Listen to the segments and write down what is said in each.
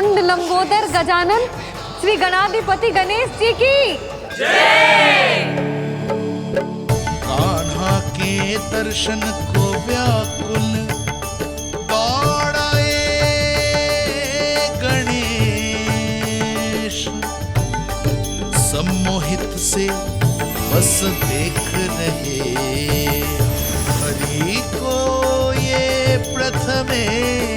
वक्रतुंड लंबोदर गजानन श्री गणाधिपति गणेश जी की जय। कान्हा के दर्शन को व्याकुल दौड़ाए गणेश, सम्मोहित से बस देख रहे हरि को ये प्रथमेश।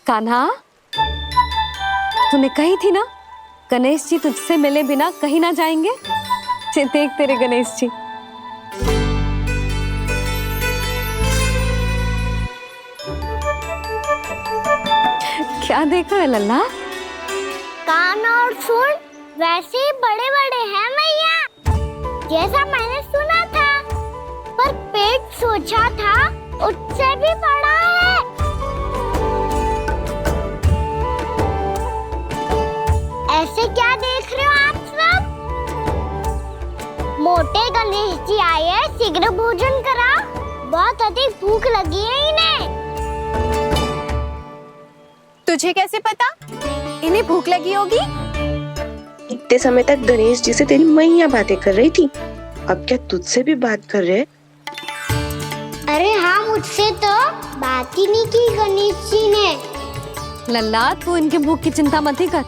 कान्हा, तूने कही थी ना गणेश जी तुझसे मिले बिना कहीं ना जाएंगे। देख तेरे गणेश जी। क्या देख रहे लल्ला? कान और सुन वैसे ही बड़े बड़े हैं मैया, जैसा मैंने सुना था, पर पेट सोचा था उससे भी बड़ा है। ऐसे क्या देख रहे हो आप सब? मोटे गणेश जी आए हैं, शीघ्र भोजन करा, बहुत अधिक भूख लगी है इन्हें। तुझे कैसे पता इन्हें भूख लगी होगी? इतने समय तक गणेश जी से तेरी मैया बातें कर रही थी, अब क्या तुझसे भी बात कर रहे? अरे हाँ, मुझसे तो बात ही नहीं की गणेश जी ने। लल्ला, तू इनके भूख की चिंता मत ही कर,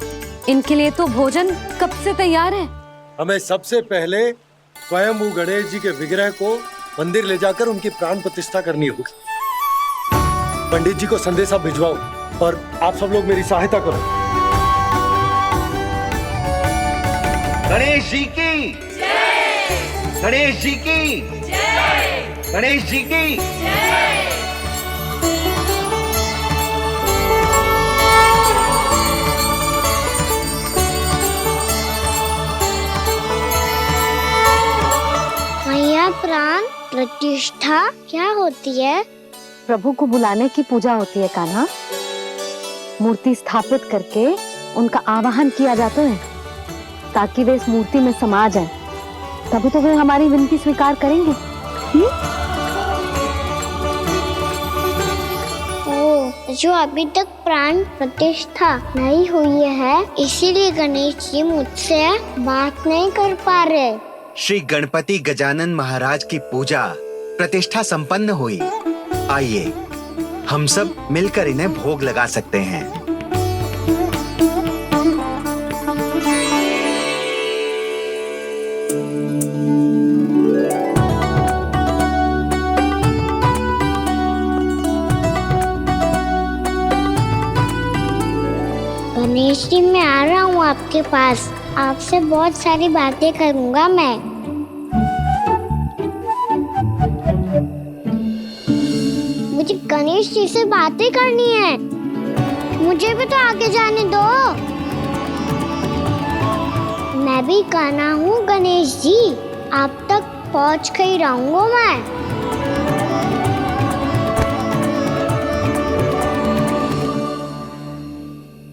इनके लिए तो भोजन कब से तैयार है। हमें सबसे पहले स्वयं गणेश जी के विग्रह को मंदिर ले जाकर उनकी प्राण प्रतिष्ठा करनी होगी। पंडित जी को संदेशा भिजवाओ और आप सब लोग मेरी सहायता करो। गणेश जी की जय, गणेश जी की जय, गणेश जी की जय। मैया, प्राण प्रतिष्ठा क्या होती है? प्रभु को बुलाने की पूजा होती है कान्हा। मूर्ति स्थापित करके उनका आवाहन किया जाता है ताकि वे इस मूर्ति में समा जाए, तभी तो वे हमारी विनती स्वीकार करेंगे। जो अभी तक प्राण प्रतिष्ठा नहीं हुई है, इसीलिए गणेश जी मुझसे बात नहीं कर पा रहे। श्री गणपति गजानन महाराज की पूजा प्रतिष्ठा संपन्न हुई। आइए हम सब मिलकर इन्हें भोग लगा सकते हैं। गणेश जी, मैं आ रहा हूँ आपके पास, आपसे बहुत सारी बातें करूँगा मैं। मुझे गणेश जी से बातें करनी है, मुझे भी तो आगे जाने दो। मैं भी कान्हा हूँ गणेश जी, आप तक पहुँच कर ही रहूँगा मैं।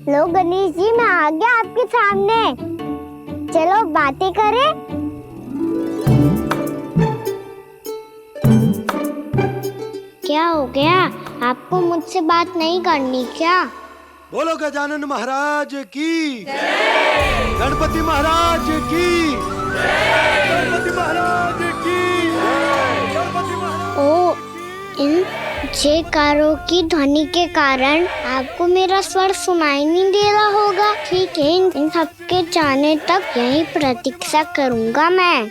लो गणेश जी, मैं आ गया आपके सामने, चलो बातें करें। क्या हो गया, आपको मुझसे बात नहीं करनी क्या? बोलो गजानन महाराज की जय, गणपति महाराज की जय, गणपति महाराज की जय, गणपति महाराज। ओ, इन जयकारों की ध्वनि के कारण आपको मेरा स्वर सुनाई नहीं दे रहा होगा। ठीक है, इन सबके जाने तक यही प्रतीक्षा करूंगा मैं।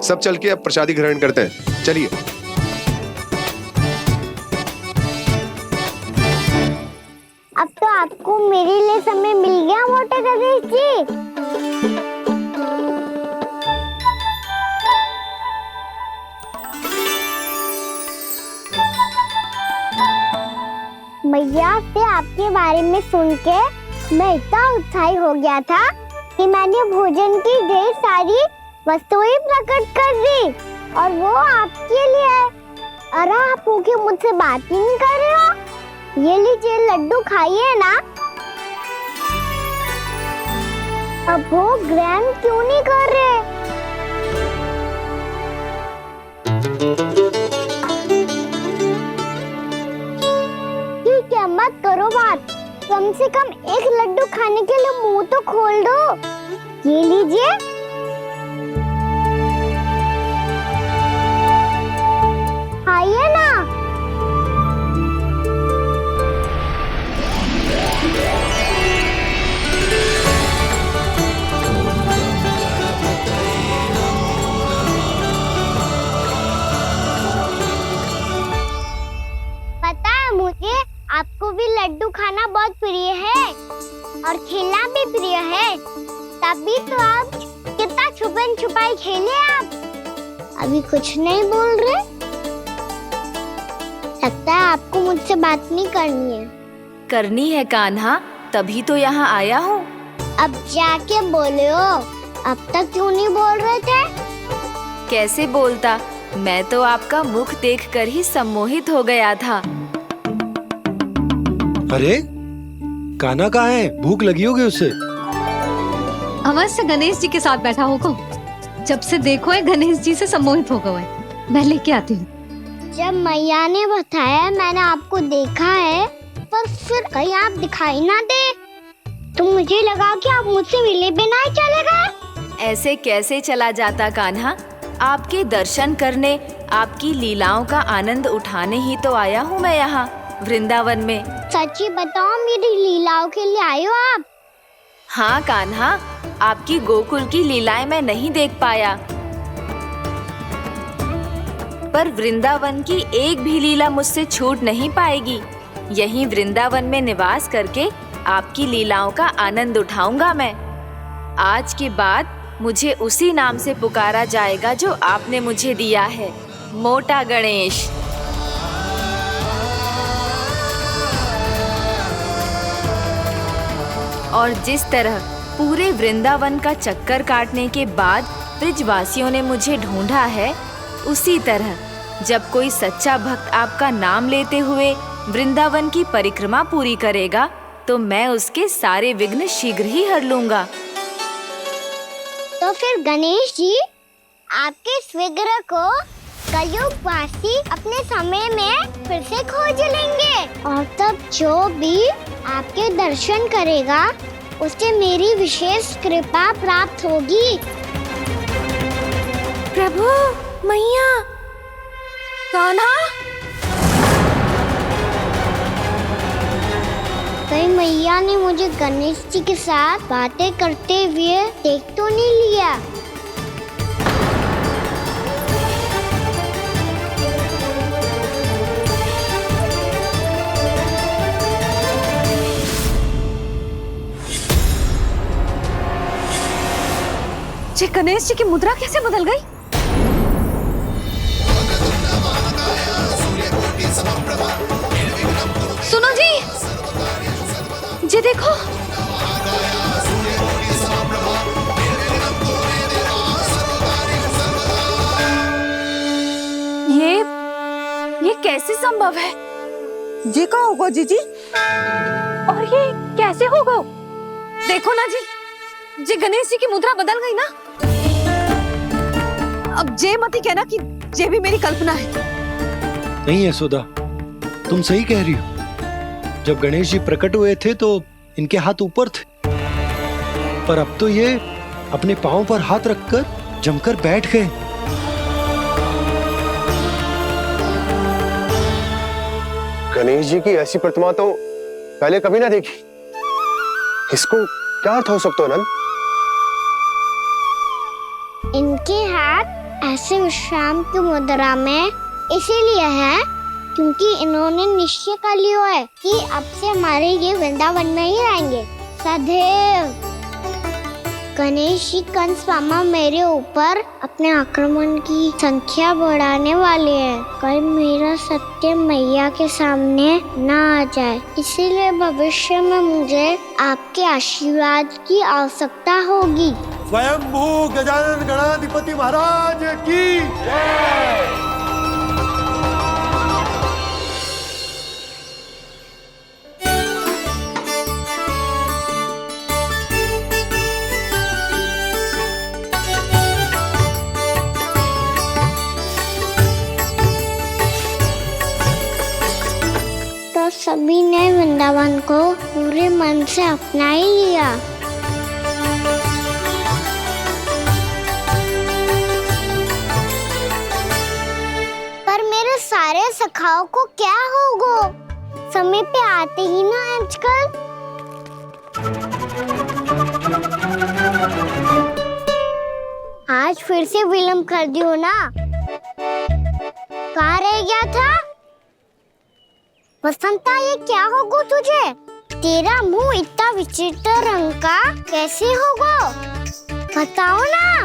सब चल के अब प्रसादी ग्रहण करते हैं, चलिए। अब तो आपको मेरे लिए समय मिल गया मोटे गणेश जी। मैया से आपके बारे में सुन के मैं इतना उत्साही हो गया था कि मैंने भोजन की ढेर सारी वस्तुएं प्रकट कर दी, और वो आपके लिए। अरे आप भूखे मुझसे बात ही नहीं कर रहे हो। ये लीजिए लड्डू खाइए ना, अब वो ग्रैंड क्यों नहीं कर रहे? ठीक है, मत करो बात। कम से कम एक लड्डू खाने के लिए मुंह तो खोल दो। ये लीजिए। खाइए ना। पता है मुझे, आपको भी लड्डू खाना बहुत प्रिय है और खेलना भी प्रिय है। तभी तो आप कितना छुपन छुपाई खेले आप। अभी कुछ नहीं बोल रहे। लगता है आपको मुझसे बात नहीं करनी है। करनी है कान्हा, तभी तो यहाँ आया हूँ। अब जाके बोलो। अब तक क्यों नहीं बोल रहे थे? कैसे बोलता, मैं तो आपका मुख देखकर ही सम्मोहित हो गया था। अरे कान्हा कहाँ है? भूख लगी होगी उसे। अवश्य गणेश जी के साथ बैठा होगा। जब से देखो है गणेश जी से सम्मोहित हो गए। मैं लेके आती हूँ। जब मैया ने बताया मैंने आपको देखा है, पर फिर कहीं आप दिखाई ना दे तो मुझे लगा कि आप मुझसे मिले बिना ही चले गए। ऐसे कैसे चला जाता कान्हा? आपके दर्शन करने, आपकी लीलाओं का आनंद उठाने ही तो आया हूँ मैं यहाँ वृंदावन में। सच्ची बताओ, मेरी लीलाओं के लिए आए हो आप? हाँ कान्हा, आपकी गोकुल की लीलाएं मैं नहीं देख पाया, पर वृंदावन की एक भी लीला मुझसे छूट नहीं पाएगी। यहीं वृंदावन में निवास करके आपकी लीलाओं का आनंद उठाऊंगा मैं। आज के बाद मुझे उसी नाम से पुकारा जाएगा जो आपने मुझे दिया है, मोटा गणेश। और जिस तरह पूरे वृंदावन का चक्कर काटने के बाद ब्रिजवासियों ने मुझे ढूंढा है, उसी तरह जब कोई सच्चा भक्त आपका नाम लेते हुए वृंदावन की परिक्रमा पूरी करेगा, तो मैं उसके सारे विघ्न शीघ्र ही हर लूंगा। तो फिर गणेश जी, आपके इस विग्रह को कलयुगवासी अपने समय में फिर से खोज लेंगे, और तब जो भी आपके दर्शन करेगा उसे मेरी विशेष कृपा प्राप्त होगी। प्रभु, मैया, कान्हा। कहीं मैया ने मुझे गणेश जी के साथ बातें करते हुए देख तो नहीं लिया? जी गणेश जी की मुद्रा कैसे बदल गई? सुनो जी, जी देखो। ये कैसे संभव है? जी का होगा जीजी? और ये कैसे होगा? देखो ना जी गणेश जी की मुद्रा बदल गई ना। अब जे मती कहना कि ये भी मेरी कल्पना है। नहीं यशोदा, तुम सही कह रही हो। जब गणेश जी प्रकट हुए थे तो इनके हाथ ऊपर थे, पर अब तो ये अपने पांव पर हाथ रखकर जमकर बैठ गए। गणेश जी की ऐसी प्रतिमा तो पहले कभी ना देखी। इसको क्या अर्थ हो सकता है नंद? इनके हाथ ऐसे विश्राम की मुद्रा में इसीलिए है क्योंकि इन्होंने निश्चय कर लिया है कि अब से हमारे ये वृंदावन में ही रहेंगे सदैव। गणेश जी कंस मामा मेरे ऊपर अपने आक्रमण की संख्या बढ़ाने वाले हैं। कल मेरा सत्य मैया के सामने ना आ जाए, इसीलिए भविष्य में मुझे आपके आशीर्वाद की आवश्यकता होगी। स्वयंभू गजानन गणाधिपति महाराज की जय। सभी ने वृंदावन को पूरे मन से अपना ही लिया। पर मेरे सारे सखाओं को क्या होगा? समय पे आते ही ना आजकल। आज फिर से विलम्ब कर दियो ना। कहाँ रह गया था? वसंता, ये क्या होगा तुझे? तेरा मुंह इतना विचित्र रंग का कैसे होगा? बताओ ना।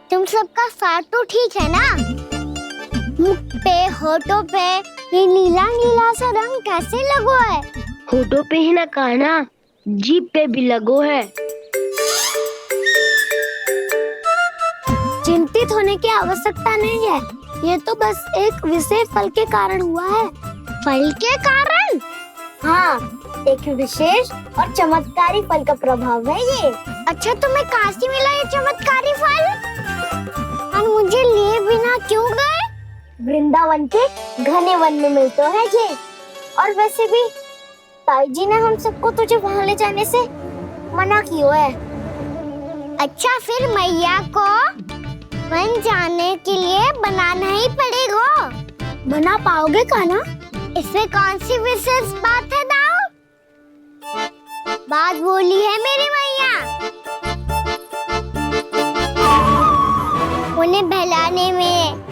तुम सबका साथ तो ठीक है ना? मुख पे, होठों पे ये नीला नीला सा रंग कैसे लगो है? होठों पे ही ना कान्हा, जीभ पे भी लगो है। चिंतित होने की आवश्यकता नहीं है। ये तो बस एक विशेष फल के कारण हुआ है। फल के कारण? हाँ, एक विशेष और चमत्कारी फल का प्रभाव है ये। अच्छा, तुम्हें कहाँ से मिला ये चमत्कारी फल? और मुझे लिए बिना क्यों गए? वृंदावन के घने वन में मिलते हैं ये। और वैसे भी ताई जी ने हम सबको तुझे वहाँ ले जाने से मना किया है। अच्छा, फिर मैया को वन जाने के लिए बनाना ही पड़ेगा। बना पाओगे कान्हा? इसमें कौन सी विशेष बात है दाऊ? बात बोली है मेरी मैया। उन्हें बहलाने में,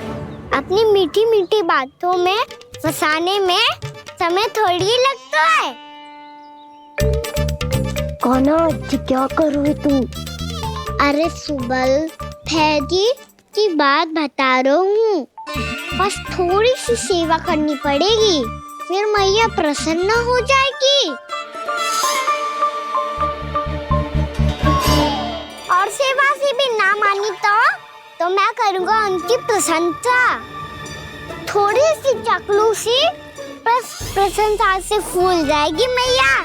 अपनी मीठी मीठी बातों में फंसाने में समय थोड़ी लगता है। कान्हा, क्या कर रही तू? अरे सुबल, फैजी की बात बता रहा हूँ। बस थोड़ी सी सेवा करनी पड़ेगी, फिर मैया प्रसन्न हो जाएगी। और सेवा से भी ना मानी तो मैं करूँगा उनकी प्रशंसा। थोड़ी सी चकलूसी बस प्रशंसा से फूल जाएगी मैया।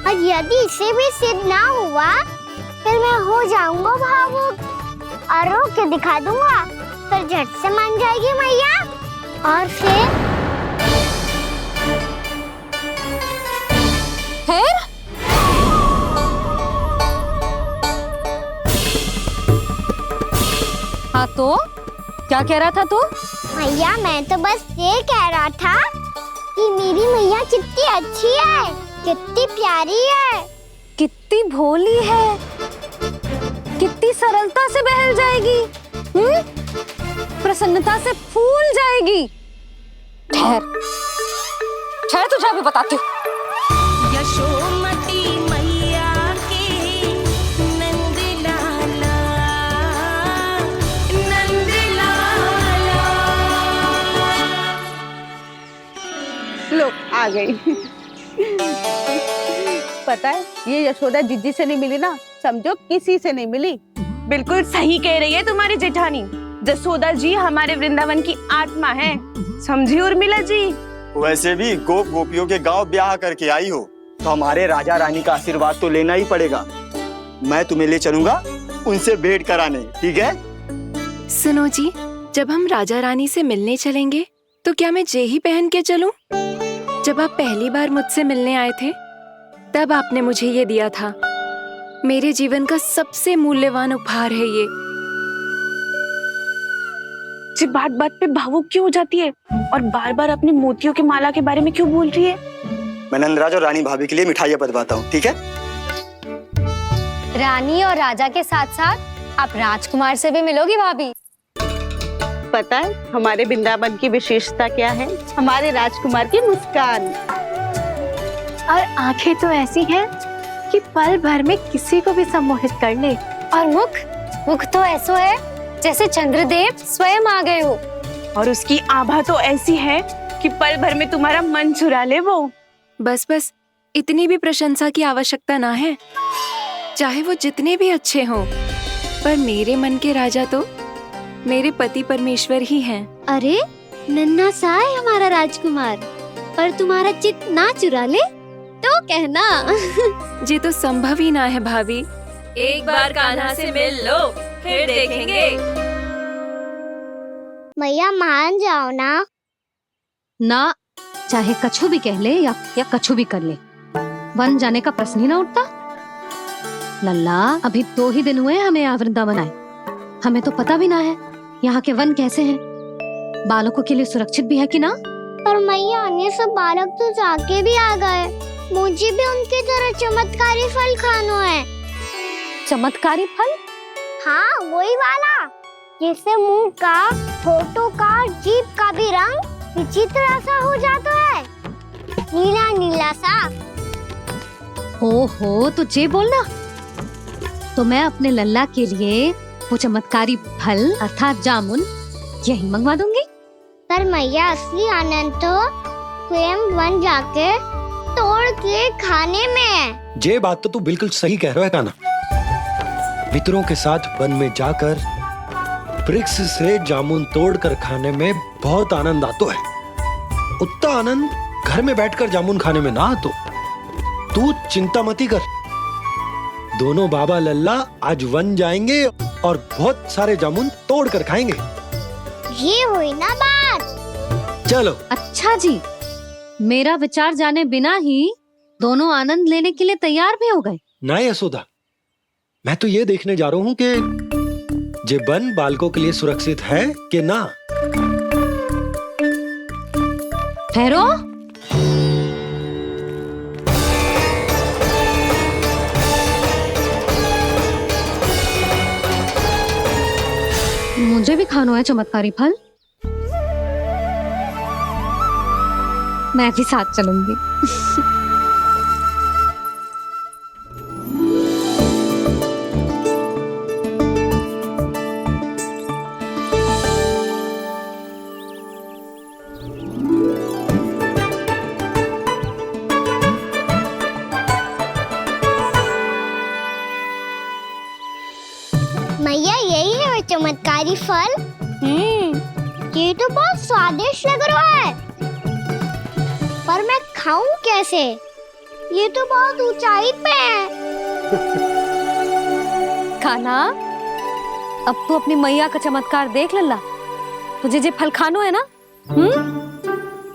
और यदि इसे भी सिद्ध ना हुआ, फिर मैं हो जाऊंगा भावुक और रो के दिखा दूंगा, फिर झट से मान जाएगी मैया। और फिर हाँ, तो क्या कह रहा था तू? मैया, मैं तो बस ये कह रहा था कि मेरी मैया कितनी अच्छी है, कितनी प्यारी है, कितनी भोली है, कितनी सरलता से बहल जाएगी, प्रसन्नता से फूल जाएगी। ठहर ठहर, तुझे अभी बताती हूँ। यशोमती मैया के नंद लाला, नंद लाला। लो, आ गई। पता है, ये यशोदा जीजी से नहीं मिली ना, समझो किसी से नहीं मिली। बिल्कुल सही कह रही है तुम्हारी जेठानी। जसोदा जी हमारे वृंदावन की आत्मा है, समझी उर्मिला जी। वैसे भी गोप गोपियों के गांव ब्याह करके आई हो, तो हमारे राजा रानी का आशीर्वाद तो लेना ही पड़ेगा। मैं तुम्हें ले चलूंगा उनसे भेंट कराने, ठीक है? सुनो जी, जब हम राजा रानी से मिलने चलेंगे तो क्या मैं जे ही पहन के चलूं? जब आप पहली बार मुझसे मिलने आए थे, तब आपने मुझे ये दिया था। मेरे जीवन का सबसे मूल्यवान उपहार है ये। जी बात बात पे भावुक क्यों हो जाती है और बार बार अपनी मोतियों के माला के बारे में क्यों बोल रही है? मैं नंदराज और रानी भाभी के लिए मिठाइयाँ बंटवाता हूँ, ठीक है? रानी और राजा के साथ साथ आप राजकुमार से भी मिलोगी भाभी। पता है हमारे वृंदावन की विशेषता क्या है? हमारे राजकुमार की मुस्कान। और आंखें तो ऐसी हैं कि पल भर में किसी को भी सम्मोहित कर ले। और मुख तो ऐसा है जैसे चंद्रदेव स्वयं आ गए हो। और उसकी आभा तो ऐसी है कि पल भर में तुम्हारा मन चुरा ले वो। बस बस, इतनी भी प्रशंसा की आवश्यकता ना है। चाहे वो जितने भी अच्छे हों, पर मेरे मन के राजा तो मेरे पति परमेश्वर ही हैं। अरे, नन्हा सा है हमारा राजकुमार, पर तुम्हारा चित ना चुरा ले तो कहना। ये तो संभव ही ना है भाभी। एक बार कान्हा से मिल लो, फिर देखेंगे। मैया मान जाओ ना। ना, चाहे कछु भी कह ले या कछु भी कर ले, वन जाने का प्रश्न ही ना उठता। लल्ला, अभी 2 ही दिन हुए हमें यहाँ वृंदावन आए, हमें तो पता भी ना है यहाँ के वन कैसे हैं, बालकों के लिए सुरक्षित भी है कि ना। पर मैया अन्य सब बालक तो जाके भी आ गए, मुझे भी उनकी तरह चमत्कारी फल खाना है। चमत्कारी फल? हाँ, वही वाला जिससे मुंह का, होठों का, जीभ का भी रंग विचित्र ऐसा हो जाता है, नीला नीला सा। ओहो, तो जे बोलना। तो मैं अपने लल्ला के लिए वो चमत्कारी फल अर्थात जामुन यही मंगवा दूंगी। पर मैया असली आनंद तो स्वयं वन जाके तोड़ के खाने में है। ये बात तो तू बिल्कुल सही कह रहा है कान्हा। मित्रों के साथ वन में जाकर वृक्ष से जामुन तोड़कर खाने में बहुत आनंद आता है। उतना आनंद घर में बैठकर जामुन खाने में ना आतो। तू चिंता मती कर, दोनों बाबा लल्ला आज वन जाएंगे और बहुत सारे जामुन तोड़कर खाएंगे। ये हुई ना बात। चलो। अच्छा जी, मेरा विचार जाने बिना ही दोनों आनंद लेने के लिए तैयार भी हो गए। ना यशोदा, मैं तो ये देखने जा रहा हूँ कि जे वन बालकों के लिए सुरक्षित है कि ना। ठहरो। मुझे भी खाना है चमत्कारी फल, मैं भी साथ चलूंगी। मैया यही है वो चमत्कारी फल। ये तो बहुत स्वादिष्ट लग रहा है, पर मैं खाऊं कैसे? ये तो बहुत ऊंचाई पे है। कान्हा, अब तू अपनी मैया का चमत्कार देख लल्ला। तुझे जे फल खानो है ना,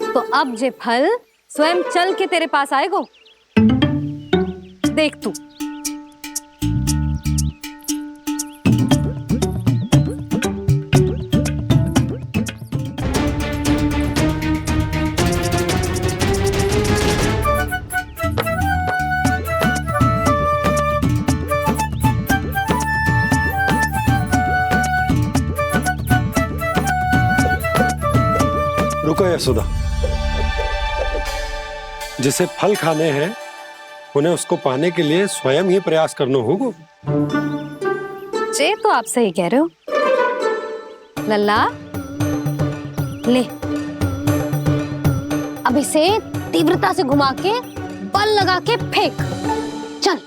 तो अब जे फल स्वयं चल के तेरे पास आएगो। देख तू। रुको यशोदा, जिसे फल खाने हैं उन्हें उसको पाने के लिए स्वयं ही प्रयास करना होगा। जे तो आप सही कह रहे हो लल्ला। ले, अब इसे तीव्रता से घुमा के बल लगा के फेंक। चल।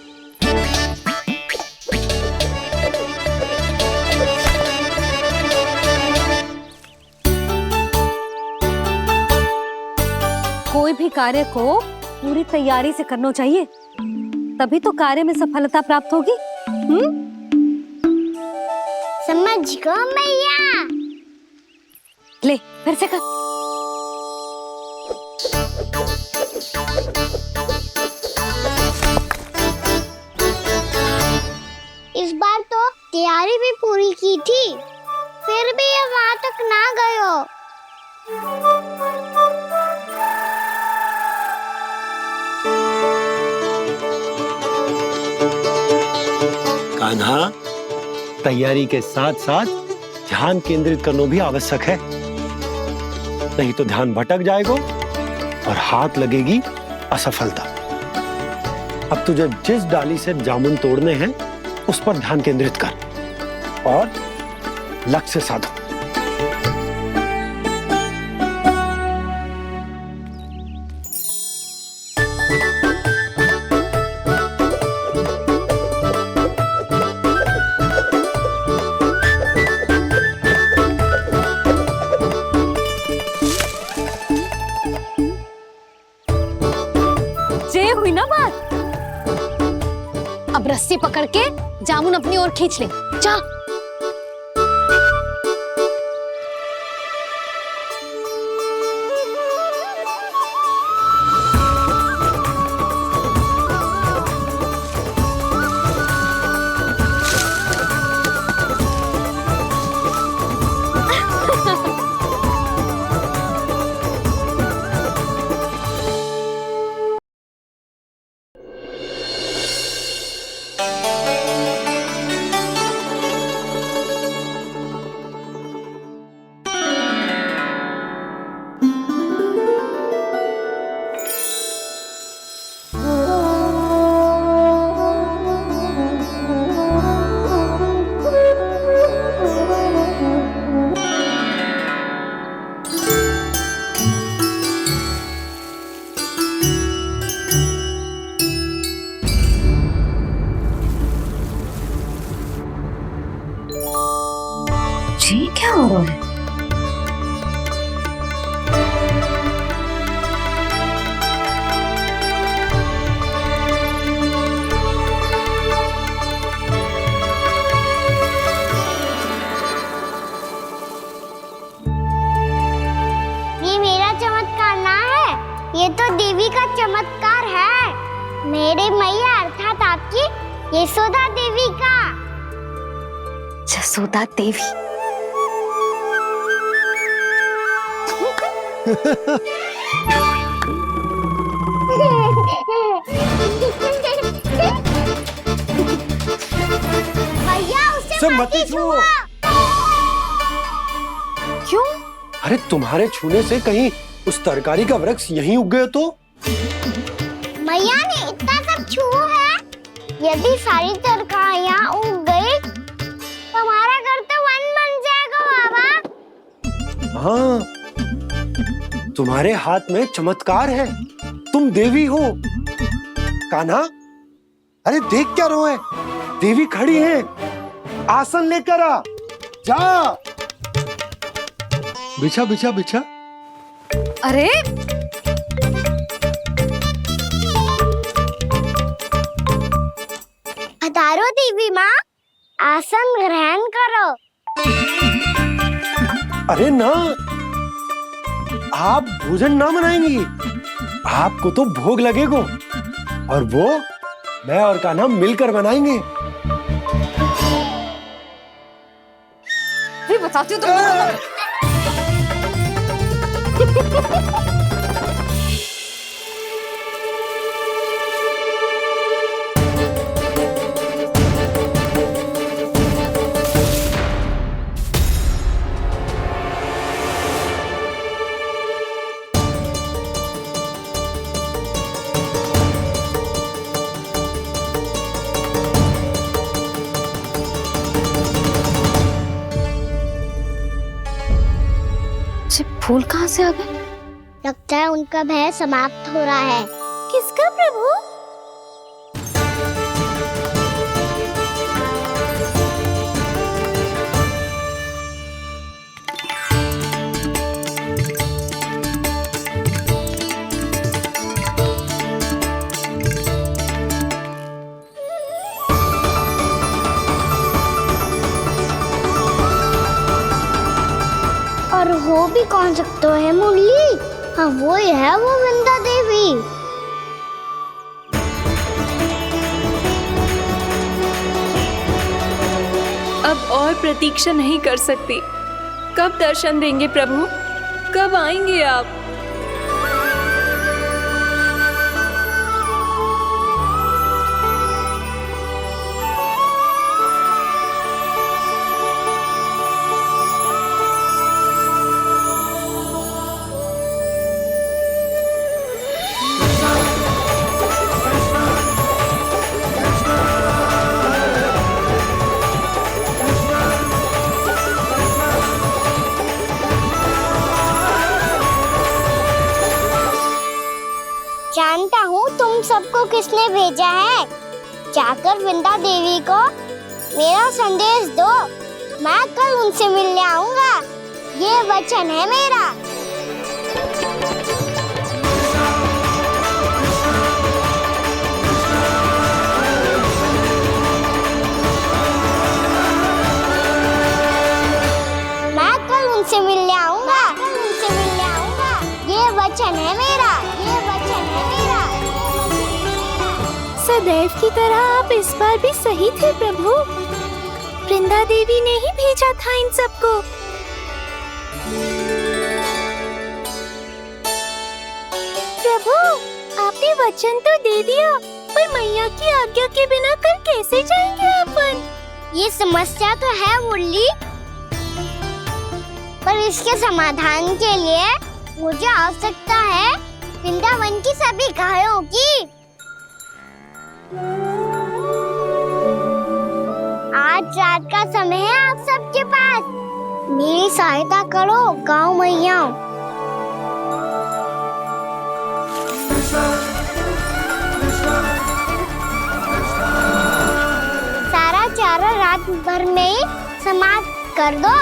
कोई भी कार्य को पूरी तैयारी से करना चाहिए, तभी तो कार्य में सफलता प्राप्त होगी। समझ गो मैया। ले, फिर से कर। इस बार तो तैयारी भी पूरी की थी, फिर भी ये वहां तक ना गयो। कान्हा, तैयारी के साथ साथ ध्यान केंद्रित करना भी आवश्यक है, नहीं तो ध्यान भटक जाएगा और हाथ लगेगी असफलता। अब तुझे जिस डाली से जामुन तोड़ने हैं उस पर ध्यान केंद्रित कर और लक्ष्य साधो। रस्सी पकड़ के जामुन अपनी ओर खींच ले। जा। जी क्या हो रहा है? ये मेरा चमत्कार ना है, ये तो देवी का चमत्कार है। मेरे मैया अर्थात आपकी यशोदा देवी का। जसोदा देवी। भैया उसे मत छुओ। क्यों? अरे तुम्हारे छूने से कहीं उस तरकारी का वृक्ष यहीं उग गए तो? मैया ने इतना सब छुआ है, यदि सारी तरकारियां उग गई तो हमारा घर तो वन बन जाएगा बाबा। हाँ, तुम्हारे हाथ में चमत्कार है, तुम देवी हो। कान्हा, अरे देख क्या रहो है, देवी खड़ी है, आसन लेकर आ, जा। बिछा बिछा बिछा। अरे पधारो देवी माँ, आसन ग्रहण करो। अरे ना, आप भोजन ना बनाएंगी, आपको तो भोग लगेगा और वो मैं और कान्हा मिलकर बनाएंगे। भी बताती हूँ तुमको। फूल कहाँ से आ गए? लगता है उनका भय समाप्त हो रहा है। किसका प्रभु? और हो भी कौन सकता है मुरली? हाँ वो ही है, वो वृंदा देवी। अब और प्रतीक्षा नहीं कर सकती। कब दर्शन देंगे प्रभु? कब आएंगे आप? जानता हूँ तुम सबको किसने भेजा है। जाकर वृंदा देवी को मेरा संदेश दो, मैं कल उनसे मिलने आऊंगा। ये वचन है मेरा। सदैव की तरह आप इस बार भी सही थे प्रभु। वृंदा देवी ने ही भेजा था इन सबको। प्रभु, आपने वचन तो दे दिया, पर मैया की आज्ञा के बिना कल कैसे जाएंगे अपन? ये समस्या तो है मुरली, पर इसके समाधान के लिए मुझे आवश्यकता है वृंदावन की सभी गायों की। आज रात का समय है आप सबके पास, मेरी सहायता करो गाँव मैया। सारा चारा रात भर में ही समाप्त कर दो।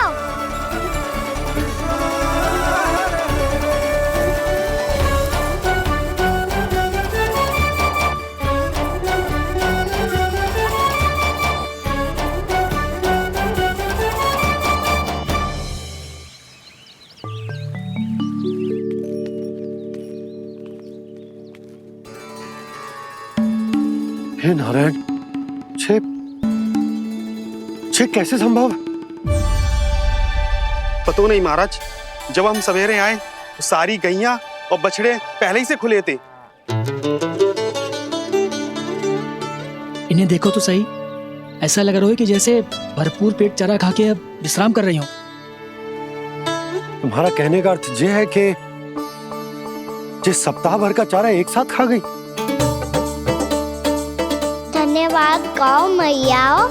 हे नारायण, छे कैसे संभव? पता नहीं महाराज, जब हम सवेरे आए तो सारी गैया और बछड़े पहले ही से खुले थे। इन्हें देखो तो सही, ऐसा लग रहा है कि जैसे भरपूर पेट चारा खा के अब विश्राम कर रही हो। तुम्हारा कहने का अर्थ यह है कि जिस सप्ताह भर का चारा एक साथ खा गई। धन्यवाद गाँव मैया।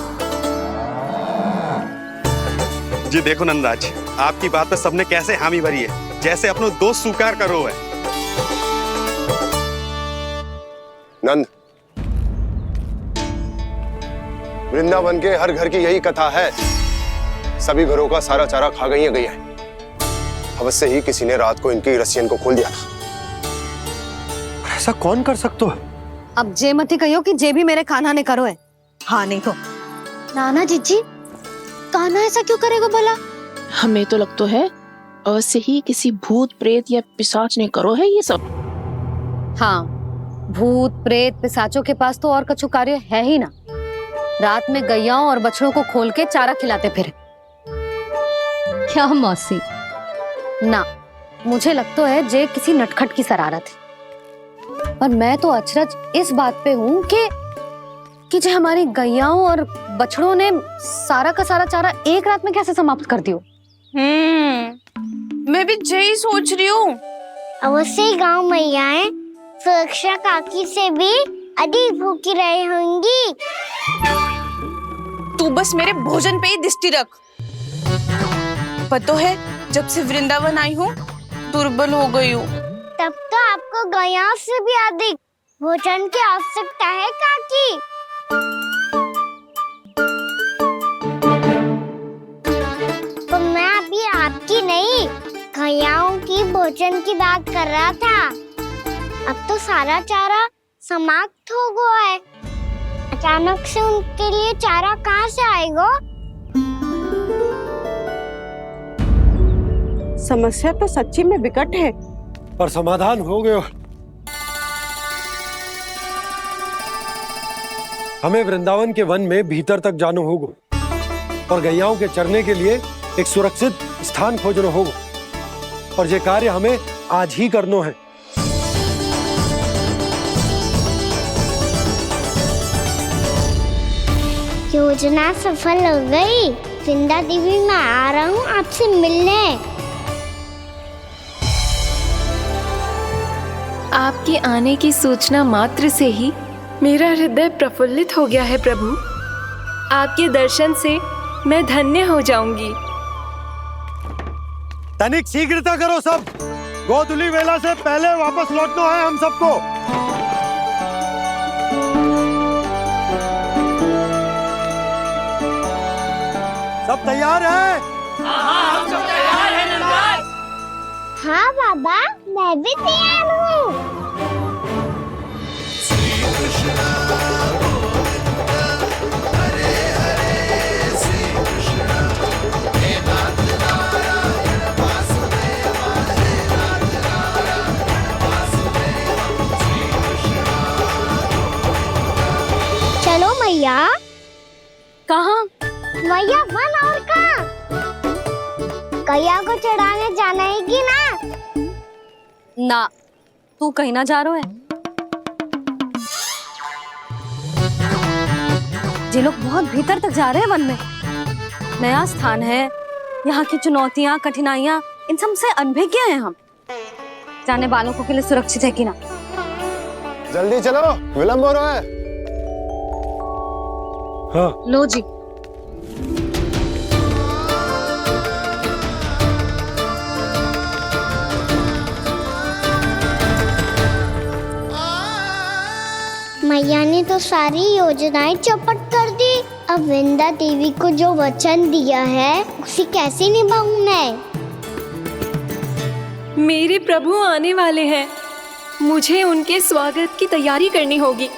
जी देखो नंदराज, आपकी बात पे सबने कैसे हामी भरी है, जैसे अपनो दोस्त स्वीकार करो है। नंद, वृंदावन के हर घर की यही कथा है, सभी घरों का सारा चारा खा गई है। अवश्य ही किसी ने रात को इनकी रस्सियन को खोल दिया था। ऐसा कौन कर सकते हो? अब जे मत ही कहियो कि जे भी मेरे कान्हा ने करो है। हाँ नहीं तो नाना जीजी, कान्हा ऐसा क्यों करेगा भला? हमें तो लगता है अवश्य ही किसी भूत प्रेत या पिशाच ने करो है ये सब। हाँ, भूत प्रेत पिशाचों के पास तो और कछु कार्य है ही ना। रात में गैयाओं और बछड़ों को खोल के चारा खिलाते फिर। क्या मौसी? ना, मुझे लगता है जे किसी नटखट की शरारत है। पर मैं तो अचरज इस बात पे हूँ कि जो हमारी गैयाओं और बछड़ों ने सारा का सारा चारा एक रात में कैसे समाप्त कर दियो। मैं भी यही सोच रही हूँ। अवश्य ही गाँव मैयाएं सुरक्षा काकी से भी अधिक भूखी रही होंगी। तू बस मेरे भोजन पे ही दृष्टि रख। पता है, जब से वृंदावन आई हूँ दुर्बल हो गई हूँ। तब तो आपको गैयाओं से भी अधिक भोजन की आवश्यकता है काकी। तो मैं अभी आपकी नहीं, गैयाओं की भोजन की बात कर रहा था। अब तो सारा चारा समाप्त हो गया है, अचानक से उनके लिए चारा कहाँ से आएगा? समस्या तो सच्ची में विकट है, पर समाधान हो गयो। हमें वृंदावन के वन में भीतर तक जाना होगा और गैयाओं के चरने के लिए एक सुरक्षित स्थान खोजना होगा, और ये कार्य हमें आज ही करना है। योजना सफल हो गई। वृंदा देवी, मैं आ रहा हूँ आपसे मिलने। आपके आने की सूचना मात्र से ही मेरा हृदय प्रफुल्लित हो गया है प्रभु। आपके दर्शन से मैं धन्य हो जाऊंगी। तनिक शीघ्रता करो सब, गोधुली वेला से पहले वापस लौटना है हम सबको। सब तैयार है? हाँ, हम सब तैयार हैं नंदराज। हाँ बाबा, मैं भी तैयार हूँ। कैया को चढ़ाने जाना है कि ना? ना, तू कहीं ना जा रहा है। ये लोग बहुत भीतर तक जा रहे हैं वन में। नया स्थान है, यहाँ की चुनौतियाँ, कठिनाइयाँ, इन सब से अनभिज्ञ हैं हम। जाने वालों के लिए सुरक्षित है कि ना? जल्दी चलो, विलंब हो रहा है। हाँ। लो जी। मैया ने तो सारी योजनाएं चौपट कर दी। अब वृंदा देवी को जो वचन दिया है उसे कैसे निभाऊं मैं? मेरे प्रभु आने वाले हैं, मुझे उनके स्वागत की तैयारी करनी होगी।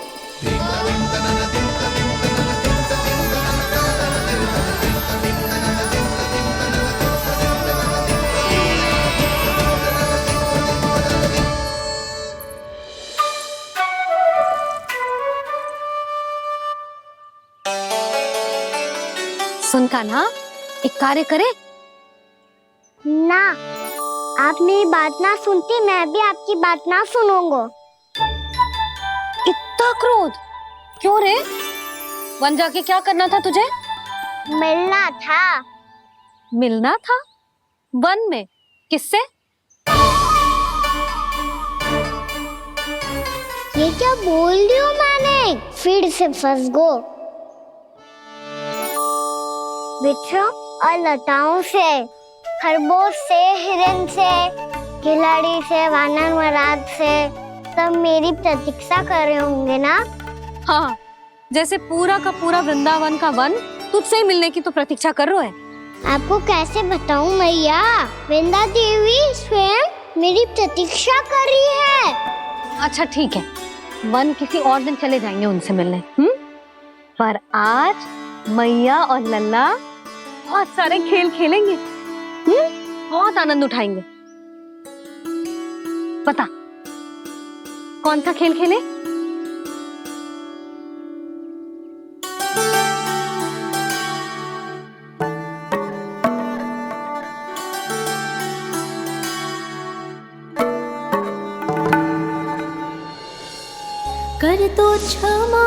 सुन कान्हा, एक कार्य करे ना, आप मेरी बात ना सुनती, मैं भी आपकी बात ना सुनूंगा। इतना क्रोध क्यों रे? वन जाके क्या करना था तुझे? मिलना था। मिलना था? वन में किससे? ये क्या बोल रही हूँ मैंने? फिर से फंस गो। बिच्छू और लताओं से, खरगोश से, हिरन से, खिलाड़ी से, वानर महाराज से, सब मेरी प्रतीक्षा कर रहे होंगे ना? हाँ, जैसे पूरा का पूरा वृंदावन का वन तुझसे ही मिलने की तो प्रतीक्षा कर रहा है। आपको कैसे बताऊं मैया? वृंदा देवी स्वयं मेरी प्रतीक्षा कर रही है। अच्छा ठीक है, वन किसी और दिन चले जाएंगे उनसे मिलने। पर आज मैया और लल्ला बहुत सारे खेल खेलेंगे। बहुत आनंद उठाएंगे। बता, कौन सा खेल खेले? कर दो क्षमा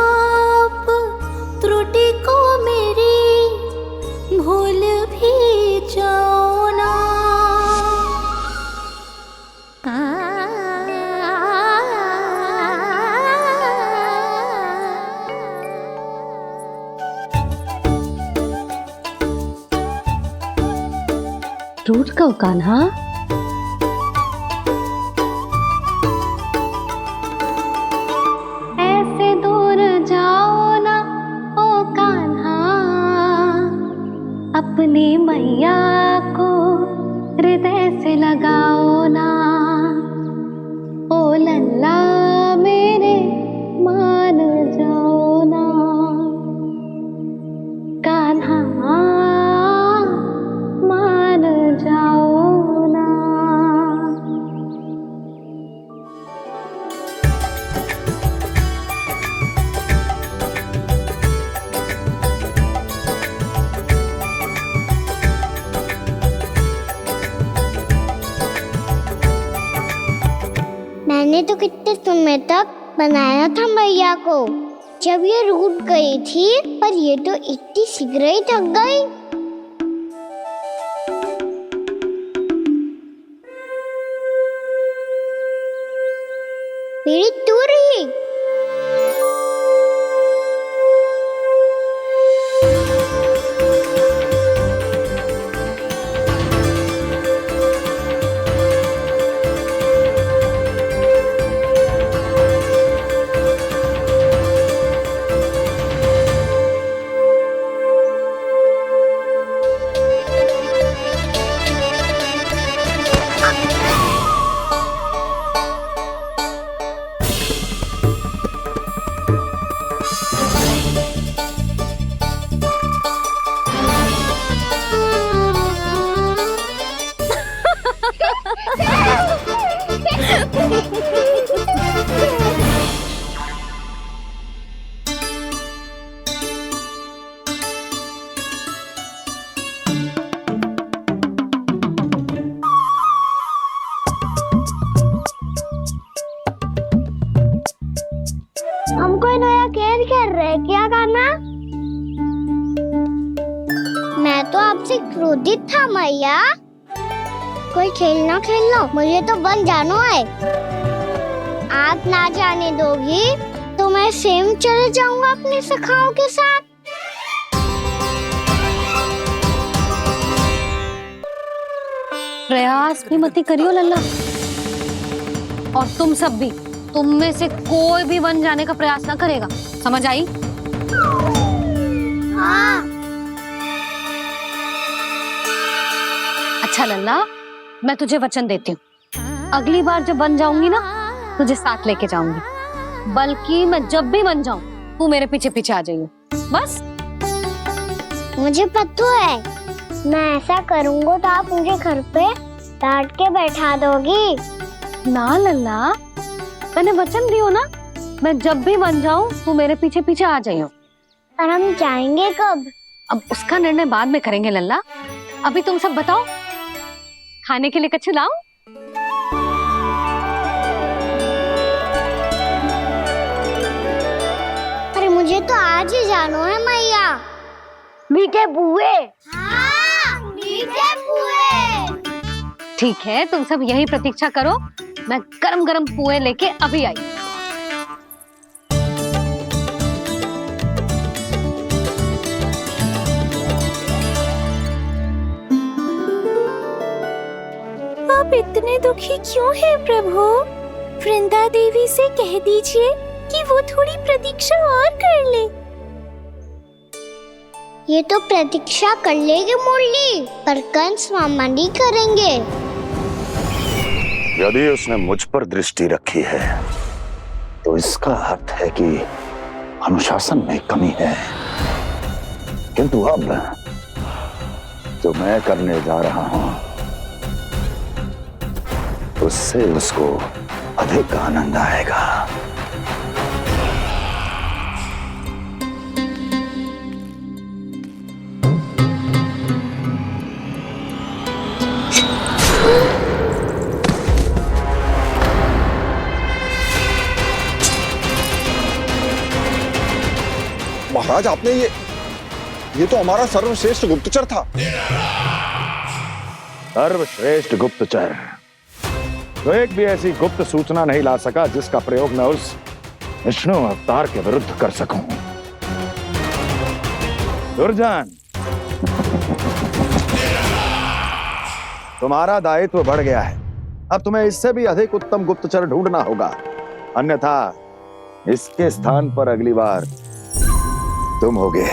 त्रुटि को मेरी, भूल भी जाओ ना। रूठ कहो कान्हा। ऐसे दूर जाओ ना ओ कान्हा, अपनी मैया को हृदय से लगाओ ना। ओ लल्ला मेरे मान जाओ ना, कान्हा मान जाओ ना। मैंने तो कितने समय तक बनाया था मैया को, जब ये रूठ गई थी, पर ये तो इतनी शीघ्र ही थक गई। मेरी दूर ही। से क्रोधित था मैया। कोई खेलना खेल लो, मुझे तो वन जाना है। आप ना जाने दोगी तो मैं स्वयं चले जाऊंगा अपने सखाओं के साथ। प्रयास भी मत करियो लल्ला, और तुम सब भी, तुम में से कोई भी वन जाने का प्रयास ना करेगा, समझ आई? हाँ। अच्छा लल्ला, मैं तुझे वचन देती हूँ, अगली बार जब वन जाऊंगी ना तुझे साथ लेके जाऊंगी। बल्कि मैं जब भी वन जाऊं तू मेरे पीछे पीछे आ जाइयो, बस। मुझे पता है, मैं ऐसा करूंगा तो आप मुझे घर पे डांट के बैठा दोगी। ना लल्ला, मैंने वचन दियो ना, मैं जब भी वन जाऊं तू मेरे पीछे पीछे आ जाइयो। पर हम जाएंगे कब? अब उसका निर्णय बाद में करेंगे लल्ला। अभी तुम सब बताओ, खाने के लिए कुछ लाऊं? अरे मुझे तो आज ही जाना है मैया। मीठे पुए। हाँ, मीठे पुए। ठीक है, तुम सब यही प्रतीक्षा करो, मैं गरम गरम पुए लेके अभी आई। आप इतने दुखी क्यों हैं प्रभु? वृंदा देवी से कह दीजिए कि वो थोड़ी प्रतीक्षा और कर ले। ये तो प्रतीक्षा कर लेगी मुरली, पर कंस मामा नहीं करेंगे। यदि उसने मुझ पर दृष्टि रखी है तो इसका अर्थ है कि अनुशासन में कमी है। किंतु अब जो मैं करने जा रहा हूं उससे उसको अधिक आनंद आएगा। महाराज, आपने ये तो हमारा सर्वश्रेष्ठ गुप्तचर था। सर्वश्रेष्ठ गुप्तचर तो एक भी ऐसी गुप्त सूचना नहीं ला सका जिसका प्रयोग मैं उस विष्णु अवतार के विरुद्ध कर सकूं। दुर्जन, तुम्हारा दायित्व बढ़ गया है। अब तुम्हें इससे भी अधिक उत्तम गुप्तचर ढूंढना होगा, अन्यथा इसके स्थान पर अगली बार तुम होगे।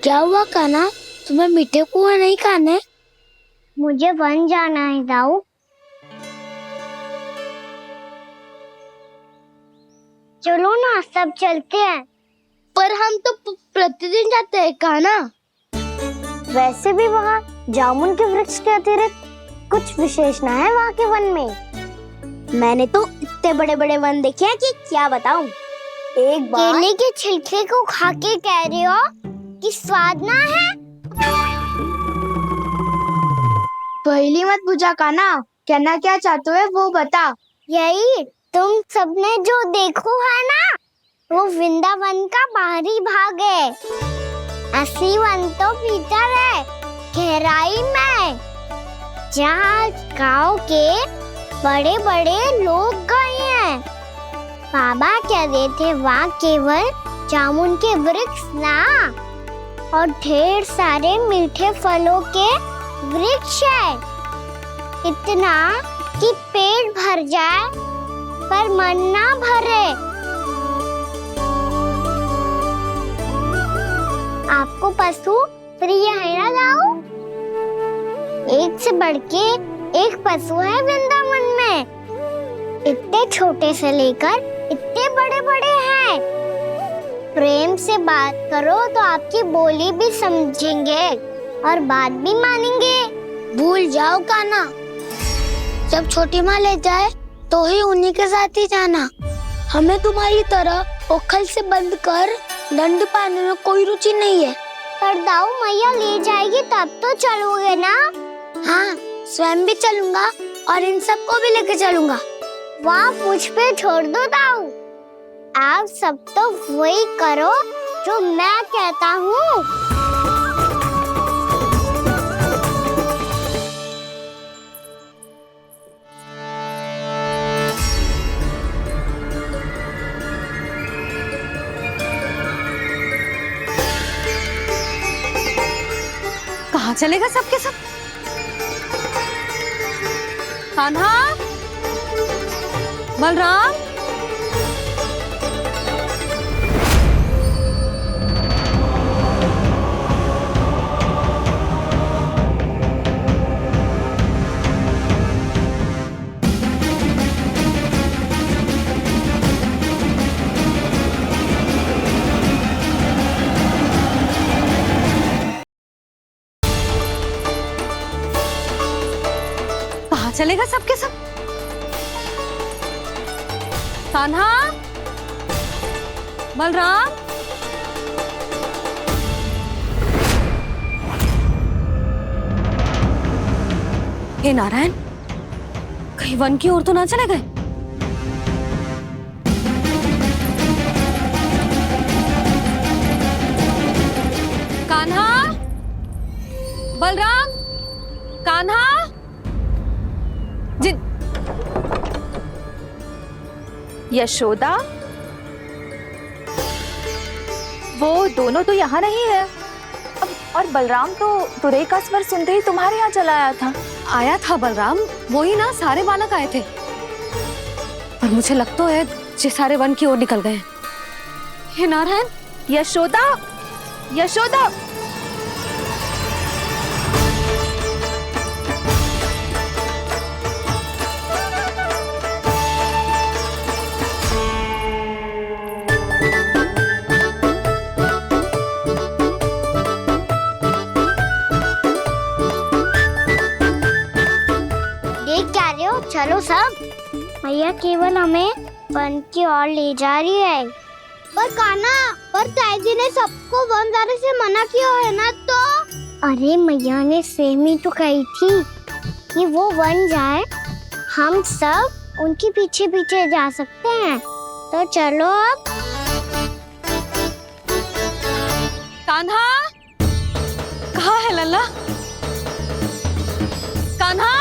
क्या हुआ कान्हा, तुम्हें मीठे पुआ नहीं खाने? मुझे वन जाना है दाऊ। चलो ना, सब चलते हैं। पर हम तो प्रतिदिन जाते हैं कान्हा। वैसे भी वहाँ जामुन के वृक्ष के अतिरिक्त कुछ विशेष ना है वहाँ के वन में। मैंने तो इतने बड़े बड़े वन देखे हैं कि क्या बताऊं। एक बार केले के छिलके को खा के कह रहे हो कि स्वाद ना है? पहली मत पूछा कान्हा, कहना क्या चाहते हो वो बता। यही तुम सबने जो देखो है ना, वो वृंदावन का बाहरी भाग है। असली वन तो भीतर है, गहराई में, जहाँ गांव के बड़े बड़े लोग गए हैं। बाबा कह रहे थे वहाँ केवल जामुन के वृक्ष ना, और ढेर सारे मीठे फलों के वृक्ष है। इतना कि पेट भर जाए पर मन ना भरे। आपको पशु प्रिय है ना दाऊ? एक से बढ़ के एक पशु है वृंदावन में। इतने छोटे से लेकर इतने बड़े बड़े हैं। प्रेम से बात करो तो आपकी बोली भी समझेंगे और बात भी मानेंगे। भूल जाओ कान्हा, जब छोटी माँ ले जाए तो ही उन्हीं के साथ ही जाना। हमें तुम्हारी तरह ओखल से बंद कर दंड पाने में कोई रुचि नहीं है। पर दाऊ मैया ले जाएगी तब तो चलोगे ना? हाँ, स्वयं भी चलूंगा और इन सबको भी लेके चलूंगा। वहाँ मुझ पे छोड़ दो दाऊ। आप सब तो वही करो जो मैं कहता हूँ। कहाँ चलेगा सबके सब? कान्हा, बलराम, कहाँ चलेगा सबके सब? कान्हा, बलराम, हे नारायण, कहीं वन की ओर तो ना चले गए? कान्हा, बलराम, कान्हा, जिन यशोदा, वो दोनों तो यहाँ नहीं है। अब और बलराम तो तुरई का स्वर सुनते ही तुम्हारे यहाँ चला आया था। आया था बलराम, वही ना सारे बालक आए थे। पर मुझे लगता है ये सारे वन की ओर निकल गए। हे नारायण, यशोदा, यशोदा, चलो सब, मैया केवल हमें वन की ओर ले जा रही है। पर कान्हा, पर ताईजी ने सबको वन जाने से मना किया है ना तो? अरे मैया ने सेम ही तो कही थी कि वो वन जाए, हम सब उनके पीछे पीछे जा सकते हैं। तो चलो अब। कान्हा, कहाँ है लल्ला? कान्हा,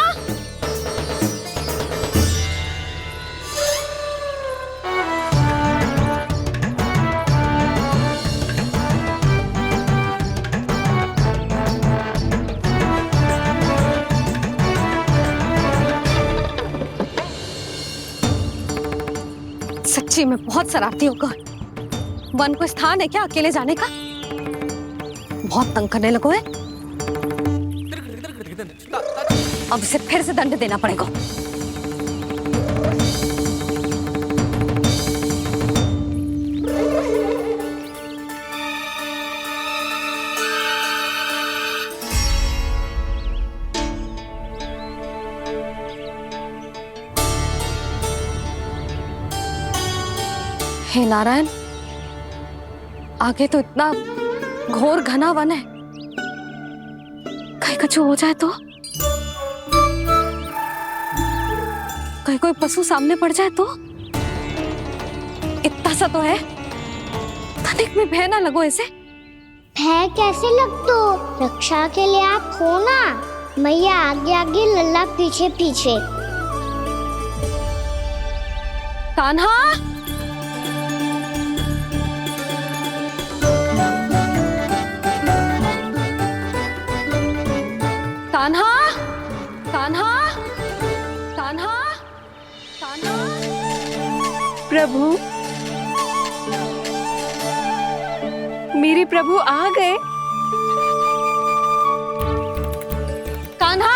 सच्ची में बहुत शरारती होगा। वन को स्थान है क्या अकेले जाने का? बहुत तंग करने लगो है। अब इसे फिर से दंड देना पड़ेगा। हे नारायण, आगे तो इतना घोर घना वन है, कहीं कुछ हो जाए तो? कहीं कोई पशु सामने पड़ जाए तो? इतना सा तो है, तनिक भी भय ना लगो इसे। भय कैसे लग तो? रक्षा के लिए आप हो ना। मैया आगे आगे, लल्ला पीछे पीछे। कान्हा, कान्हा, कान्हा, कान्हा, कान्हा। प्रभु, मेरे प्रभु आ गए। कान्हा,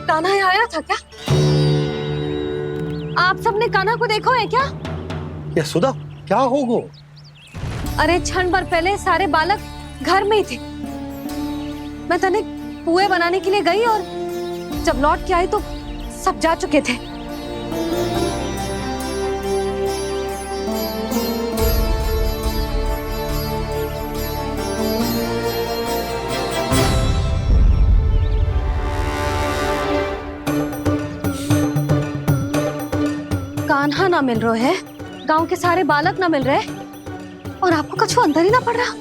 कान्हा यहाँ आया था क्या? आप सबने कान्हा को देखो है क्या? यशोदा, क्या होगो? अरे क्षण भर पहले सारे बालक घर में ही थे। मैं तनिक पुए बनाने के लिए गई और जब लौट के आई तो सब जा चुके थे। कान्हा ना मिल रहे है, गांव के सारे बालक ना मिल रहे, और आपको कछु अंदर ही ना पड़ रहा।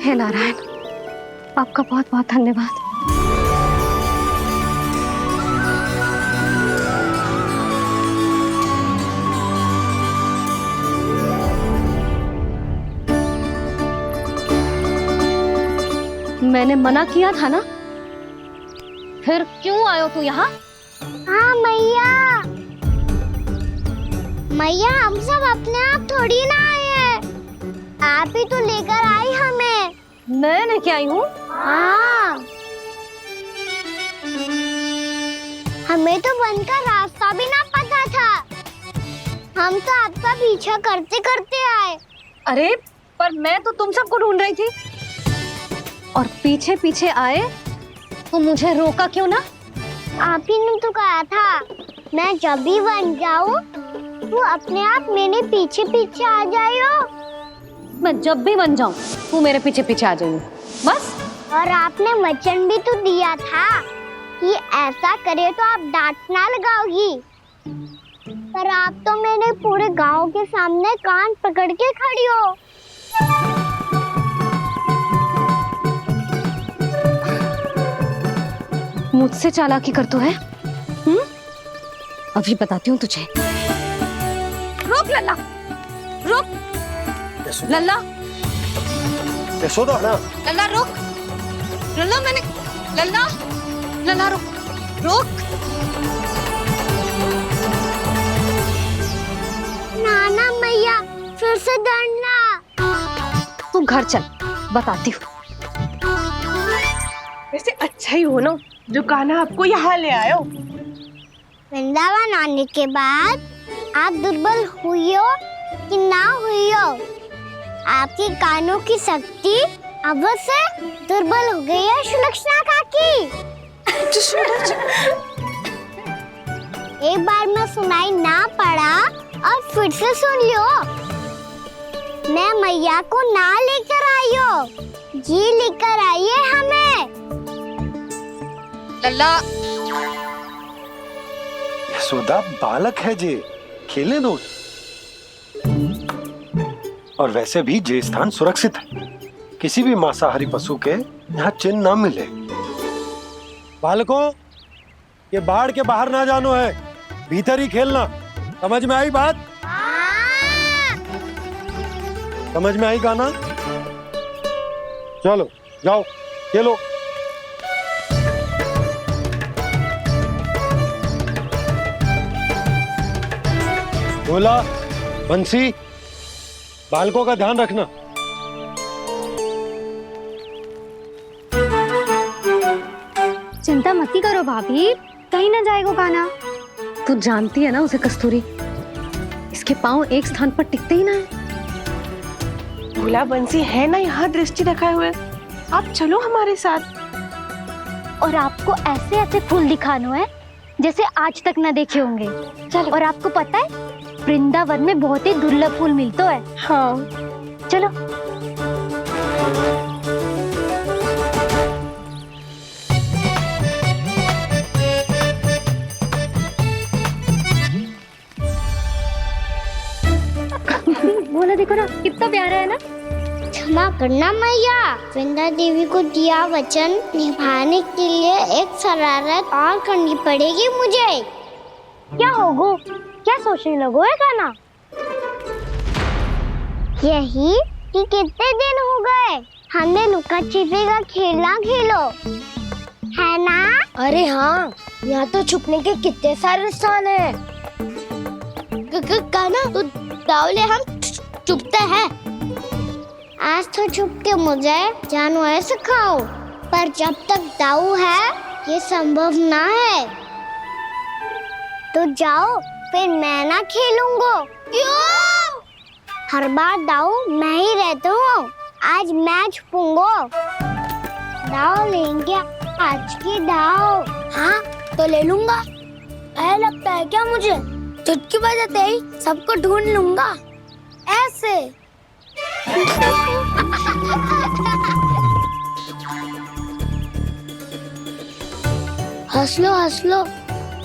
हे नारायण, आपका बहुत बहुत धन्यवाद। मैंने मना किया था ना, फिर क्यों आयो तू यहाँ? हाँ मैया, मैया हम सब अपने आप थोड़ी ना आए हैं, आप ही तो लेकर आई हमें। मैं लेके आई हूँ? हाँ, हमें तो वन का रास्ता भी ना पता था, हम तो आपका पीछा करते करते आए। अरे पर मैं तो तुम सबको ढूंढ रही थी, और पीछे पीछे आए तो मुझे रोका क्यों ना? आप ही ने तो कहा था मैं जब भी बन जाऊं तू अपने आप मेरे पीछे पीछे आ जाइयो। मैं जब भी बन जाऊं तू मेरे पीछे पीछे आ जाइयो, बस। और आपने वचन भी तो दिया था कि ऐसा करे तो आप डांट ना लगाओगी, पर आप तो मेरे पूरे गांव के सामने कान पकड़ के खड़ी हो। मुझसे चालाकी करतू है? अभी बताती हूँ तुझे। रुक लल्ला, रुक लल्ला, यशोदा ना, लल्ला रुक, लल्ला मैंने, लल्ला, लल्ला रुक, रुक। नाना मैया फिर से डरना। तू घर चल, बताती हूँ। वैसे अच्छा ही हो ना जो कान्हा आपको यहाँ ले आयो। वृंदावन आने के बाद आप दुर्बल हुई हो कि ना हुई हो, आपके कानों की शक्ति अब से दुर्बल हो गई है सुलक्षणा काकी। एक बार में सुनाई ना पड़ा और फिर से सुन लो। मैं मैया को ना लेकर आई हो, जी लेकर आई है हमें। लल्ला, यशोदा बालक है जे, खेलने दो। और वैसे भी ये स्थान सुरक्षित है, किसी भी मांसाहारी पशु के यहाँ चिन्ह ना मिले। बालकों, ये बाढ़ के बाहर ना जानो है, भीतर ही खेलना। समझ में आई बात? समझ में आई गाना? चलो जाओ खेलो। बोला बंसी, बालकों का ध्यान रखना। चिंता मती करो भाभी, कहीं ना जाएगा कान्हा। तू जानती है ना उसे कस्तूरी, इसके पांव एक स्थान पर टिकते ही ना है। भोला बंसी है ना यहाँ दृष्टि रखाए हुए, आप चलो हमारे साथ। और आपको ऐसे ऐसे फूल दिखानो है जैसे आज तक न देखे होंगे। चलो। और आपको पता है वृंदावन में बहुत ही दुर्लभ फूल मिलते हैं। हाँ चलो। बोला देखो ना कितना प्यारा है ना। क्षमा करना मैया, वृंदा देवी को दिया वचन निभाने के लिए एक शरारत और करनी पड़ेगी मुझे। क्या होगो, क्या सोचने लगो है कान्हा? यही कि कितने दिन हो गए हमने लुका छिपी का खेलना खेलो, है ना? अरे हाँ, यहाँ तो छुपने के कितने सारे स्थान है। कान्हा तो दावले हम छुपते हैं। आज तो छुप के मुझे जानवर सिखाओ, पर जब तक दाऊ है ये संभव ना है। तो जाओ, फिर मैं ना खेलूंगा। क्यों? हर बार दाऊ मैं ही रहता हूँ, आज मैच पूंगो। दाऊ लेंगे आज की दाऊ। हाँ तो ले लूंगा। ऐसा लगता है क्या मुझे? चुटकी बजाते ही सबको ढूंढ लूंगा ऐसे। हंस लो,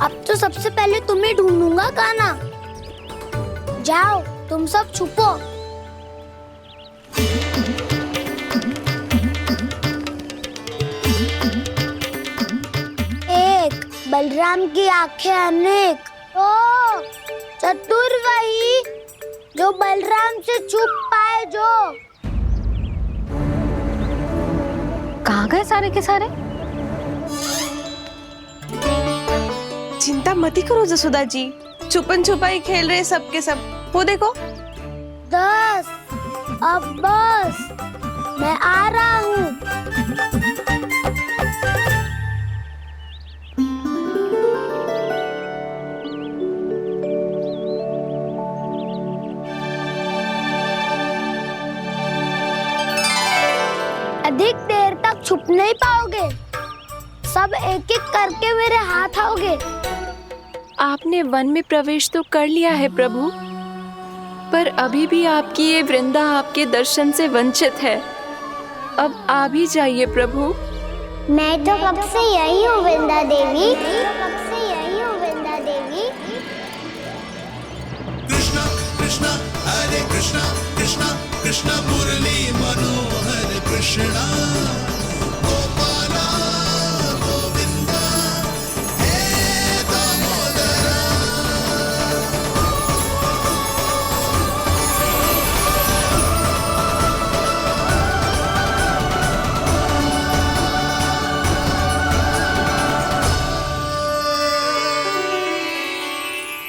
अब तो सबसे पहले तुम्हें ढूंढूंगा कान्हा। जाओ तुम सब छुपो। एक बलराम की आंखें अनेक। ओ चतुर वही जो बलराम से छुप पाए। जो कहाँ गए सारे के सारे? चिंता मती करो जसोदा जी, छुपन छुपाई खेल रहे सब के सब। वो देखो 10 अब बस, मैं आ रहा हूँ। अधिक देर तक छुप नहीं पाओगे, सब एक एक करके मेरे हाथ आओगे। आपने वन में प्रवेश तो कर लिया है प्रभु, पर अभी भी आपकी ये वृंदा आपके दर्शन से वंचित है। अब आप ही जाइए प्रभु। मैं तो कब से यही हूँ वृंदा देवी। कृष्णा कृष्णा हरे कृष्णा कृष्णा कृष्णा मुरली मनोहर कृष्णा गोपाला गोविंदा हे दामोदरा।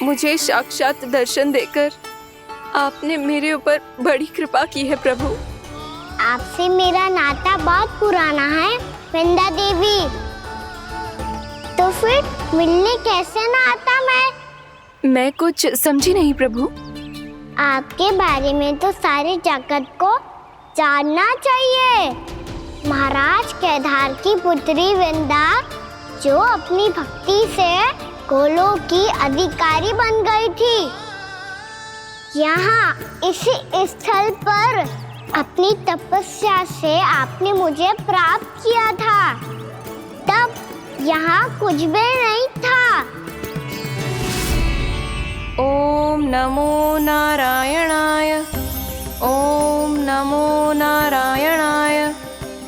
मुझे साक्षात दर्शन देकर आपने मेरे ऊपर बड़ी कृपा की है प्रभु। आपसे मेरा नाता बहुत पुराना है वृंदा देवी। तो फिर मिलने कैसे ना आता मैं कुछ समझी नहीं प्रभु। आपके बारे में तो सारे जगत को जानना चाहिए। महाराज केदार की पुत्री वृंदा जो अपनी भक्ति से गोलों की अधिकारी बन गई थी। यहाँ इसी स्थल पर अपनी तपस्या से आपने मुझे प्राप्त किया था। तब यहाँ कुछ भी नहीं था। ओम नमो नारायणाय, ओम नमो नारायणाय,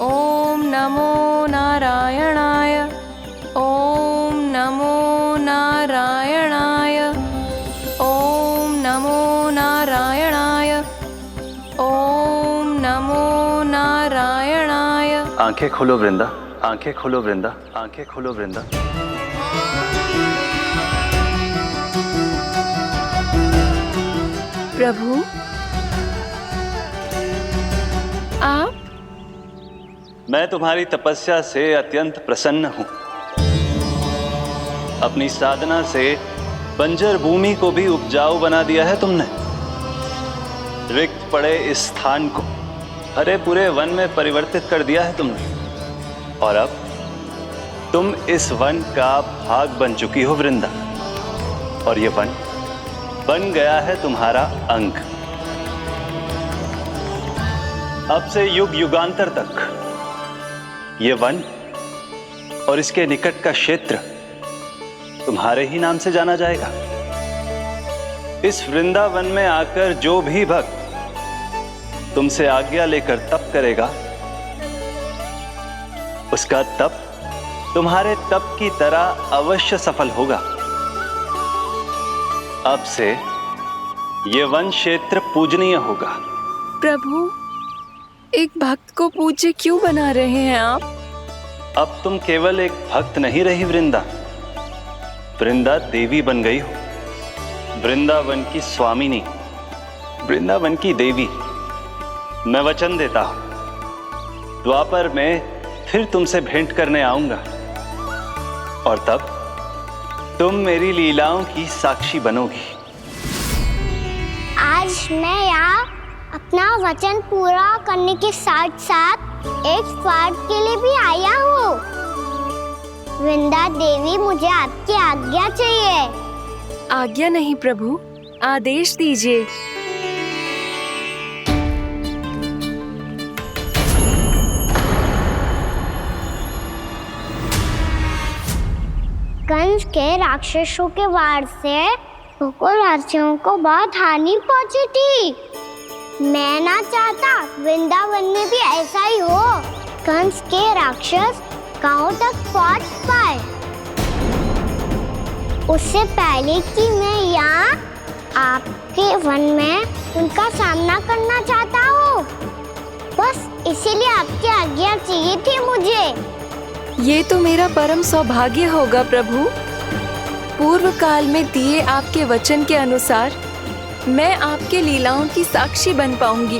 ओम नमो नारायणाय, ओम नमो नारायणाय, ओम नमो नारायणाय, ओम नमो नारायणाय। आंखें खोलो वृंदा, आंखें खोलो वृंदा, आंखें खोलो वृंदा। प्रभु आप? मैं तुम्हारी तपस्या से अत्यंत प्रसन्न हूं। अपनी साधना से बंजर भूमि को भी उपजाऊ बना दिया है तुमने। रिक्त पड़े इस स्थान को हरे पूरे वन में परिवर्तित कर दिया है तुमने। और अब तुम इस वन का भाग बन चुकी हो वृंदा। और ये वन बन गया है तुम्हारा अंग। अब से युग युगांतर तक ये वन और इसके निकट का क्षेत्र तुम्हारे ही नाम से जाना जाएगा। इस वृंदावन में आकर जो भी भक्त तुमसे आज्ञा लेकर तप करेगा, उसका तप तुम्हारे तप की तरह अवश्य सफल होगा। अब से ये वन क्षेत्र पूजनीय होगा। प्रभु एक भक्त को पूज्य क्यों बना रहे हैं आप? अब तुम केवल एक भक्त नहीं रही वृंदा, वृंदा देवी बन गई हो। वृंदावन की स्वामिनी, वृंदावन की देवी। मैं वचन देता हूं, द्वापर में फिर तुमसे भेंट करने आऊंगा। और तब तुम मेरी लीलाओं की साक्षी बनोगी। आज मैं यहाँ अपना वचन पूरा करने के साथ साथ एक स्वार्थ के लिए भी आया हूँ। वृंदा देवी, मुझे आपकी आज्ञा चाहिए। आज्ञा नहीं प्रभु, आदेश दीजिए। कंस के राक्षसों के वार से गोकुलवासियों को बहुत हानि पहुंची थी। मैं ना चाहता वृंदावन में भी ऐसा ही हो। कंस के राक्षस गांव तक पहुंच पाए, उससे पहले कि मैं यहाँ आपके वन में उनका सामना करना चाहता हूँ। बस इसीलिए आपकी आज्ञा चाहिए थी मुझे। ये तो मेरा परम सौभाग्य होगा प्रभु। पूर्व काल में दिए आपके वचन के अनुसार मैं आपके लीलाओं की साक्षी बन पाऊंगी।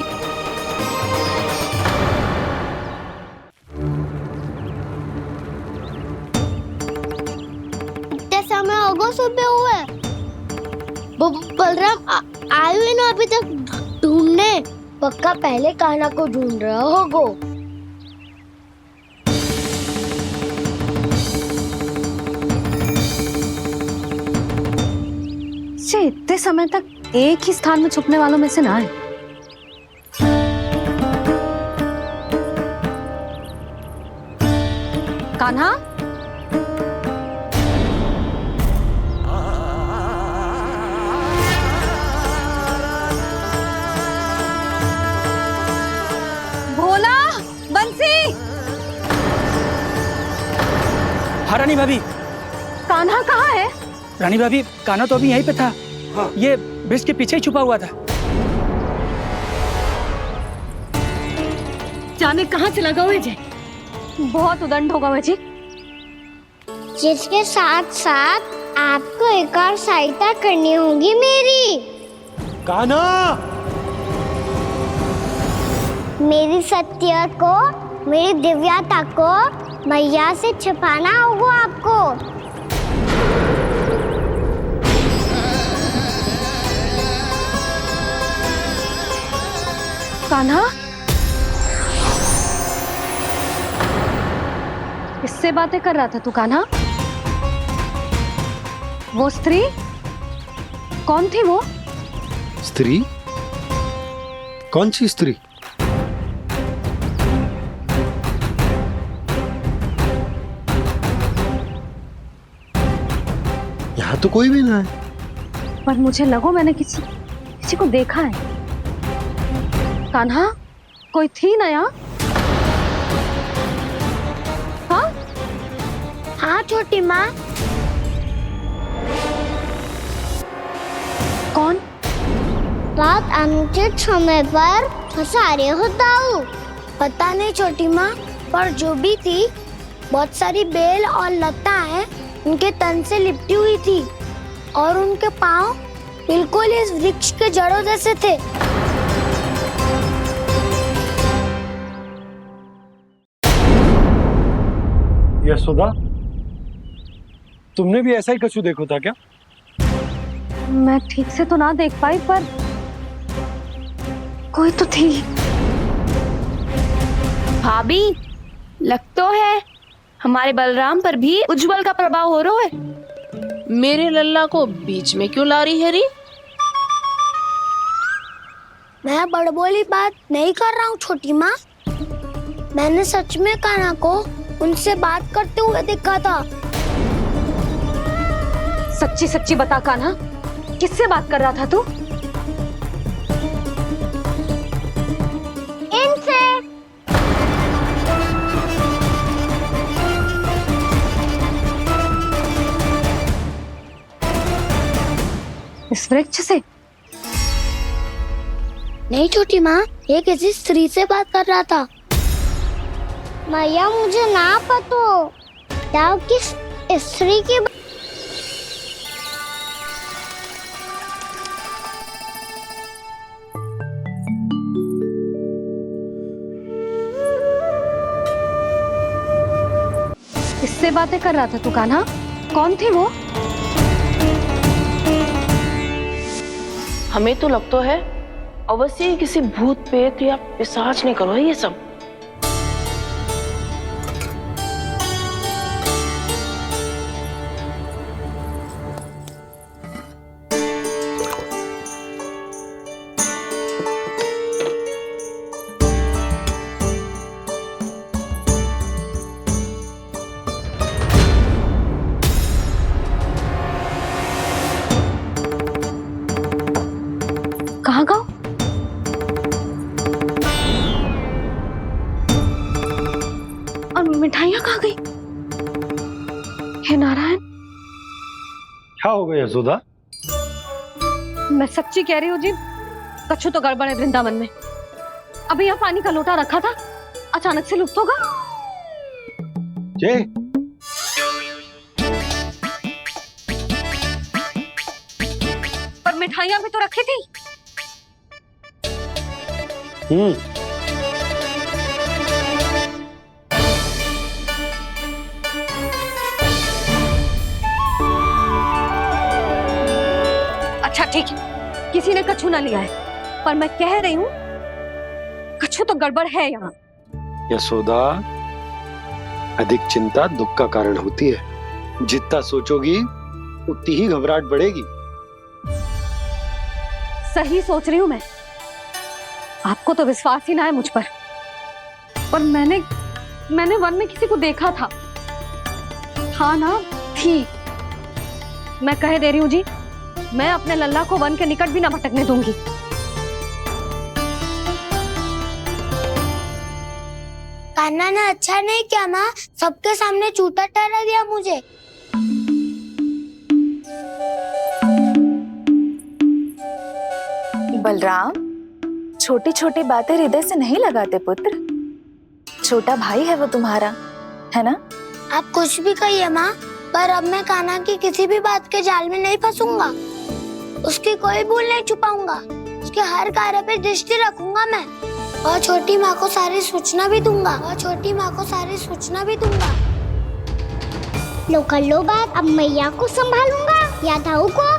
इतने समय होगा सुबह हुए, बलराम आए हुए ना अभी तक ढूंढने। पक्का पहले कान्हा को ढूंढ रहा होगा। इतने समय तक एक ही स्थान में छुपने वालों में से ना है। कान्हा, भोला, बंसी। हाँ रानी भाभी। कान्हा कहाँ है? रानी भाभी, कान्हा तो अभी यहीं पे था। हाँ। ये ब्रिज के पीछे ही छुपा हुआ था। जाने कहाँ से लगा हुआ है। बहुत उदंड होगा जी। जिसके साथ साथ आपको एक और सहायता करनी होगी मेरी। कान्हा, मेरी सत्य को, मेरी दिव्यता को मैया से छिपाना होगा आपको। कान्हा, किससे बातें कर रहा था तू कान्हा? वो स्त्री कौन थी? वो स्त्री? कौन सी स्त्री? यहाँ तो कोई भी ना है। पर मुझे लगो मैंने किसी को देखा है। कान्हा, कोई थी ना यहाँ? हाँ? हाँ छोटी माँ। कौन? रात अनुचित समय पर फंसारे होता हूँ। पता नहीं छोटी माँ, पर जो भी थी बहुत सारी बेल और लता है उनके तन से लिपटी हुई थी और उनके पाँव बिल्कुल इस वृक्ष के जड़ों जैसे थे। यशोदा, तुमने भी ऐसा ही कछु देखो था क्या? मैं ठीक से तो ना देख पाई, पर कोई तो थी। भाभी, लग तो है हमारे बलराम पर भी उज्जवल का प्रभाव हो रहा है। मेरे लल्ला को बीच में क्यों ला रही है री? मैं बड़बोली बात नहीं कर रहा हूँ छोटी माँ। मैंने सच में कान्हा को उनसे बात करते हुए देखा था। सच्ची सच्ची बता कान्हा, किससे बात कर रहा था तू? इनसे। इस वृक्ष से? नहीं छोटी माँ, ये किसी स्त्री से बात कर रहा था। मैया मुझे ना पता किस स्त्री की। इससे बातें कर रहा था तू कान्हा? कौन थे वो? हमें तो लगता है अवश्य ही किसी भूत प्रेत या पिशाच ने करो है ये सब। कहाँ गाँव? और मिठाइयाँ कहाँ गई? हे नारायण, क्या हो गया यशोदा? मैं सच्ची कह रही हूँ जी, कछु तो गड़बड़ है वृंदावन में। अभी यहाँ पानी का लोटा रखा था, अचानक से लुप्त होगा। जय पर मिठाइयाँ भी तो रखी थी। अच्छा ठीक है, किसी ने कछु ना लिया है, पर मैं कह रही हूँ कछु तो गड़बड़ है यहाँ। यशोदा, अधिक चिंता दुख का कारण होती है। जितना सोचोगी उतनी ही घबराहट बढ़ेगी। सही सोच रही हूँ मैं। आपको तो विश्वास ही ना है मुझ पर मैंने वन में किसी को देखा था। हाँ ना, थी। मैं कह दे रही हूँ जी, मैं अपने लल्ला को वन के निकट भी ना भटकने दूंगी। कान्हा ने अच्छा नहीं किया माँ, सबके सामने झूठा ठहरा दिया मुझे। बलराम, छोटी छोटी बातें हृदय से नहीं लगाते पुत्र। छोटा भाई है वो तुम्हारा, है ना? आप कुछ भी कहिए माँ, पर अब मैं कान्हा की किसी भी बात के जाल में नहीं फंसूंगा। उसकी कोई भूल नहीं छुपाऊंगा। उसके हर कार्य पे दृष्टि रखूंगा मैं, और छोटी माँ को सारी सूचना भी दूंगा। लो कर लो बात, अब मैया को संभालूंगा या दाऊ को।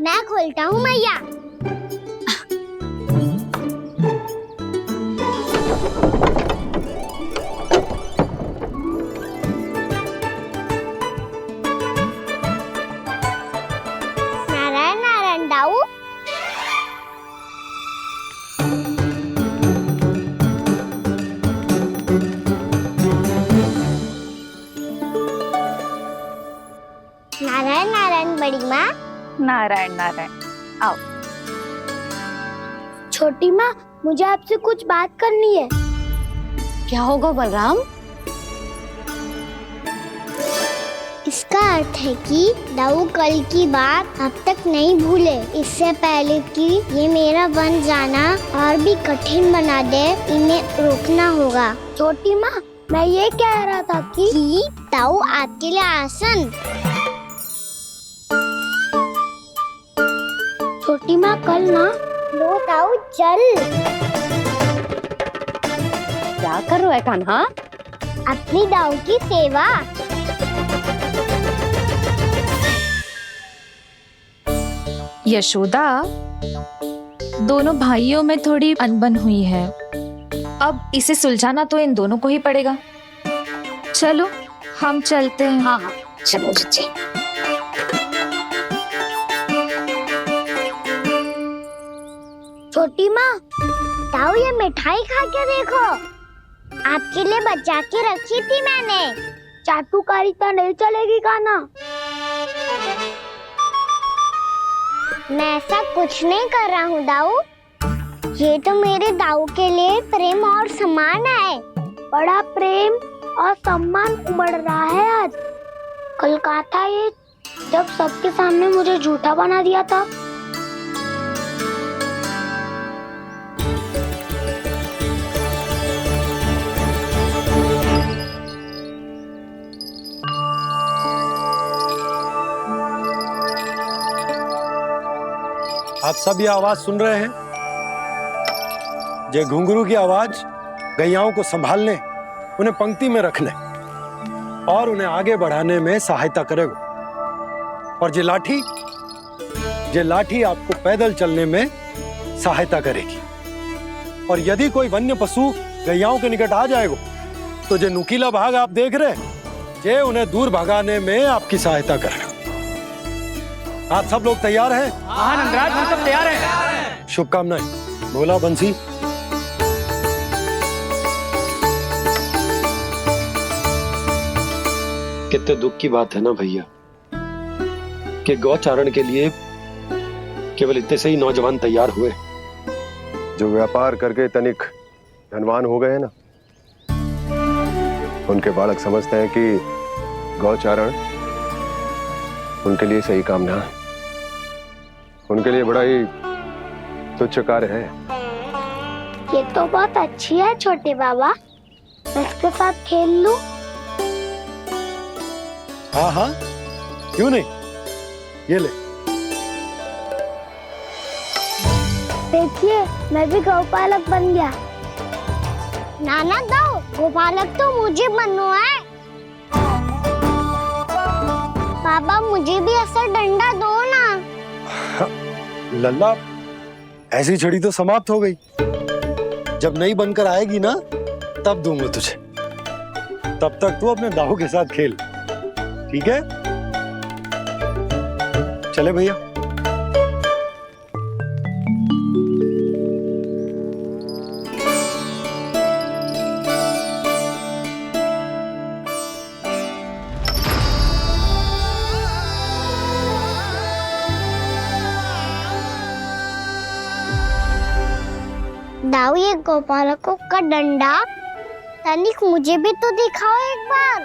मैं खोलता हूँ मैया। नारायण नारायण दाऊ। नारायण नारायण बड़ी माँ। नारायण नारायण, आओ। छोटी माँ, मुझे आपसे कुछ बात करनी है। क्या होगा बलराम? इसका अर्थ है कि दाऊ कल की बात अब तक नहीं भूले। इससे पहले कि ये मेरा वन जाना और भी कठिन बना दे, इन्हें रोकना होगा। छोटी माँ, मैं ये कह रहा था कि दाऊ आपके लिए आसन। छोटी माँ, कल ना लो दाऊ चल। क्या कर रहा है कान्हा? अपनी दाऊ की सेवा। यशोदा, दोनों भाइयों में थोड़ी अनबन हुई है। अब इसे सुलझाना तो इन दोनों को ही पड़ेगा। चलो हम चलते हैं। हाँ हाँ, चलो चचे। छोटी माँ, दाऊ ये मिठाई खा के देखो। आपके लिए बचा के रखी थी मैंने। चाटुकारिता नहीं चलेगी कान्हा। मैं ऐसा कुछ नहीं कर रहा हूँ दाऊ। ये तो मेरे दाऊ के लिए प्रेम और सम्मान है। बड़ा प्रेम और सम्मान उमड़ रहा है आज। कल कहा था ये, जब सबके सामने मुझे झूठा बना दिया था। आप सब ये आवाज सुन रहे हैं? ये घुंघरू की आवाज गैयाओं को संभालने, उन्हें पंक्ति में रखने और उन्हें आगे बढ़ाने में सहायता करेगा। और ये लाठी आपको पैदल चलने में सहायता करेगी। और यदि कोई वन्य पशु गैयाओं के निकट आ जाएगा तो जो नुकीला भाग आप देख रहे हैं, ये उन्हें दूर भगाने में आपकी सहायता करेगा। आप सब लोग तैयार हैं? हाँ नंदराज, हम सब तैयार हैं। शुभकामनाएं। बोला बंसी। कितने दुख की बात है ना भैया कि गौचारण के लिए केवल इतने से ही नौजवान तैयार हुए। जो व्यापार करके तनिक धनवान हो गए ना, उनके बालक समझते हैं कि गौचारण उनके लिए सही काम ना है, उनके लिए बड़ा ही तुच्छ कार्य है। ये तो बहुत अच्छी है छोटे बाबा, मैं इसके साथ खेल लूं? हाँ हाँ, क्यों नहीं, ये ले। देखिए, मैं भी गौपालक बन गया। नाना दो, गौपालक तो मुझे बनना है। पापा मुझे भी ऐसा डंडा दो ना। लल्ला, ऐसी छड़ी तो समाप्त हो गई। जब नई बनकर आएगी ना, तब दूंगा तुझे। तब तक तू अपने दाऊ के साथ खेल, ठीक है? चले भैया। दाऊ, ये गौपालकों का डंडा तनिक मुझे भी तो दिखाओ एक बार।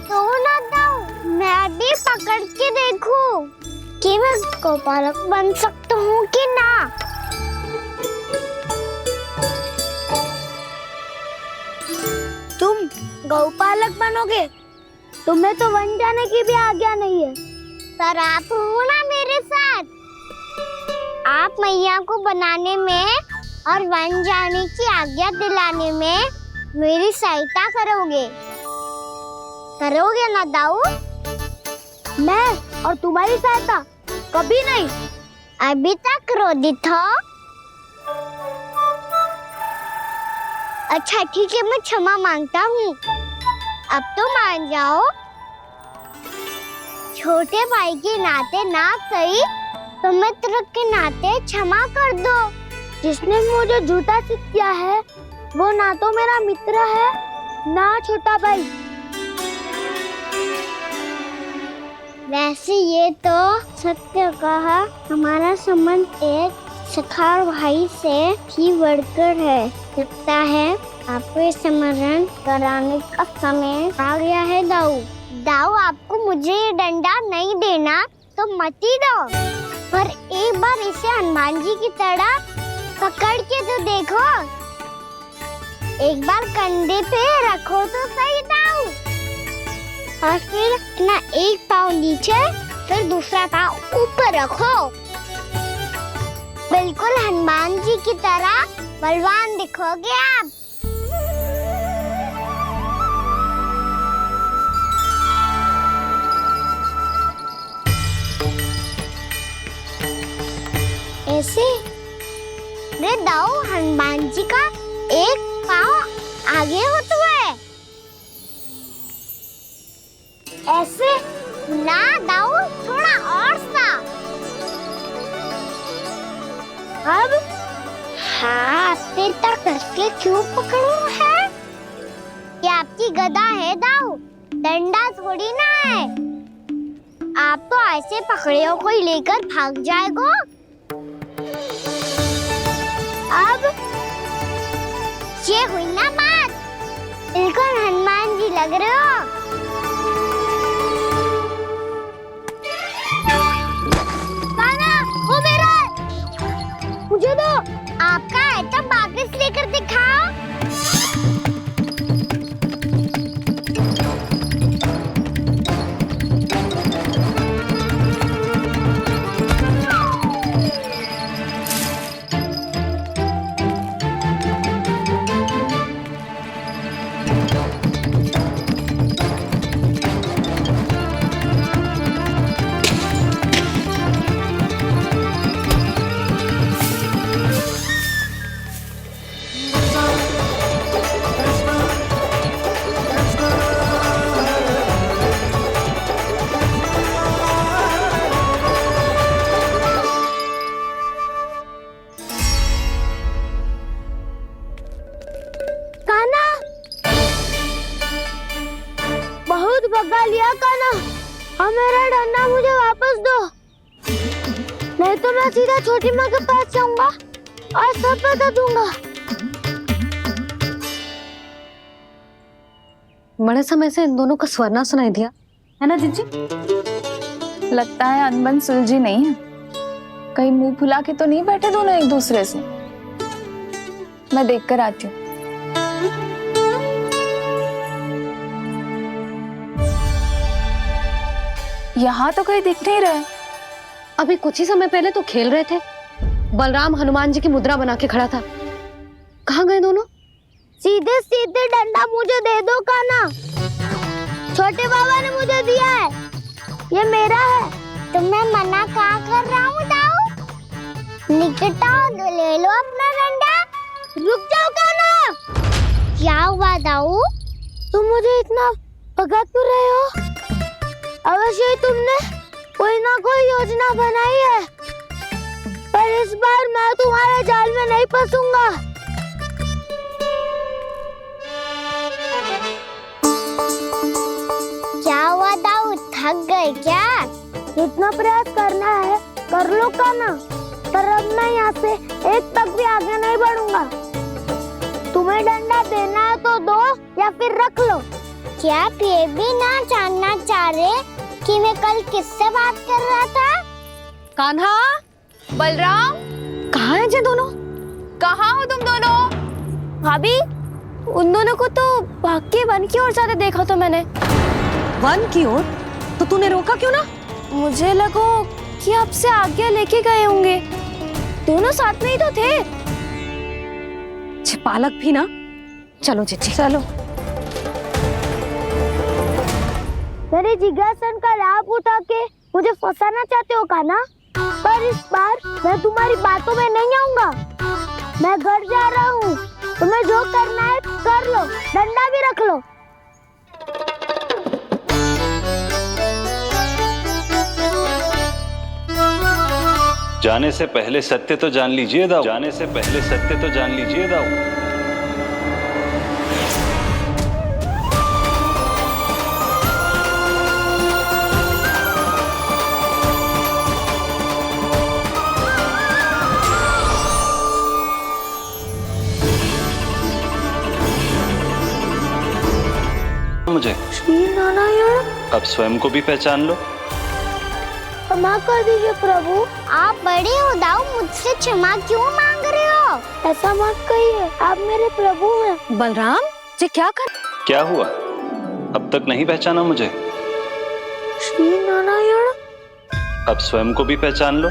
तो ना दाऊ, मैं भी पकड़ के देखूं कि मैं गौपालक बन सकता हूँ कि ना। तुम गौपालक बनोगे? तुम्हें तो वन जाने की भी आज्ञा नहीं है। पर आप हो ना मेरे साथ। आप मैया को बनाने में और वन जाने की आज्ञा दिलाने में मेरी सहायता करोगे ना दाऊ? मैं और तुम्हारी सहायता कभी नहीं। अभी तक क्रोधित हो? अच्छा ठीक है, मैं क्षमा मांगता हूँ। अब तो मान जाओ। छोटे भाई के नाते ना सही तो मित्र के नाते क्षमा कर दो। जिसने मुझे जूता सीख किया है वो ना तो मेरा मित्र है ना छोटा भाई। वैसे ये तो सत्य कहा, हमारा संबंध एक सखा भाई से भी बढ़कर है। लगता है आपको स्मरण कराने का समय आ गया है दाऊ। दाऊ, आपको मुझे ये डंडा नहीं देना तो मत ही दो, पर एक बार इसे हनुमान जी की तरह पकड़ के तो देखो। एक बार कंधे पे रखो तो सही दाऊ, और फिर अपना एक पाँव नीचे फिर दूसरा पाँव ऊपर रखो। बिल्कुल हनुमान जी की तरह बलवान दिखोगे आप। ऐसे रे दाऊ, हनुमान जी का एक पाँव आगे होता है। ऐसे ना दाऊ, थोड़ा और सा। अब हाथ पे तक करके क्यों पकड़ू है? ये आपकी गदा है दाऊ, डंडा थोड़ी ना है। आप तो ऐसे पकड़े हो कोई लेकर भाग जाएगा। अब ये हुई ना बात, बिल्कुल हनुमान जी लग रहे हो। काना, वो मेरा, मुझे दो। आपका है तो वापस लेकर दिखाओ। नहीं तो मैं सीधा छोटी माँ के पास जाऊंगा और सब बता दूंगा। बड़े समय से इन दोनों का स्वर ना सुनाई दिया है ना जीजी? लगता है अनबन सुलझी नहीं है। कहीं मुंह फुला के तो नहीं बैठे दोनों एक दूसरे से। मैं देख कर आती हूँ। यहाँ तो कहीं दिख नहीं रहा। अभी कुछ ही समय पहले तो खेल रहे थे। बलराम हनुमान जी की मुद्रा बना के खड़ा था। कहाँ गए दोनों? सीधे सीधे डंडा मुझे दे दो कान्हा। छोटे बाबा ने मुझे दिया है, ये मेरा है। तो मैं मना कहाँ कर रहा हूँ दाऊ? निकट आओ, ले लो अपना डंडा। रुक जाओ कान्हा। क्या हुआ दाऊ? तुम मुझे इतना भगा क्यों रहे हो? अवश्य ही तुमने कोई ना कोई योजना बनाई है, पर इस बार मैं तुम्हारे जाल में नहीं फंसूंगा। क्या हुआ दाऊ, थक गए क्या? जितना प्रयास करना है कर लो कान्हा, पर अब मैं यहाँ से एक तक भी आगे नहीं बढ़ूंगा। तुम्हें डंडा देना है तो दो या फिर रख लो। क्या आप ये भी ना जानना चाह रहे कि मैं कल किससे बात कर रहा था? कान्हा, बलराम, कहाँ हैं ये दोनों? कहाँ हो तुम दोनों? भाभी, उन दोनों को तो भाग के वन की ओर जाते देखा तो मैंने। वन की ओर? तो तूने रोका क्यों ना? मुझे लगो कि आपसे आज्ञा लेके गए होंगे। दोनों साथ में ही तो थे। पालक भी ना। चलो जीजी चलो। मेरे जिज्ञासन का लाभ उठा के मुझे फंसाना चाहते हो कान्हा? पर इस बार मैं तुम्हारी बातों में नहीं आऊंगा। मैं घर जा रहा हूँ, तुम्हें जो करना है कर लो, डंडा भी रख लो। जाने से पहले सत्य तो जान लीजिए दाऊ। जाने से पहले सत्य तो जान लीजिए दाऊ। मुझे श्री नारायण। अब स्वयं को भी पहचान लो। क्षमा कर दीजिए प्रभु। आप बड़े हो दाऊ, मुझसे क्षमा क्यों मांग रहे हो? ऐसा मत कहिए, आप मेरे प्रभु हैं। बलराम, ये क्या कर? क्या हुआ? अब तक नहीं पहचाना मुझे? श्री नारायण। अब स्वयं को भी पहचान लो।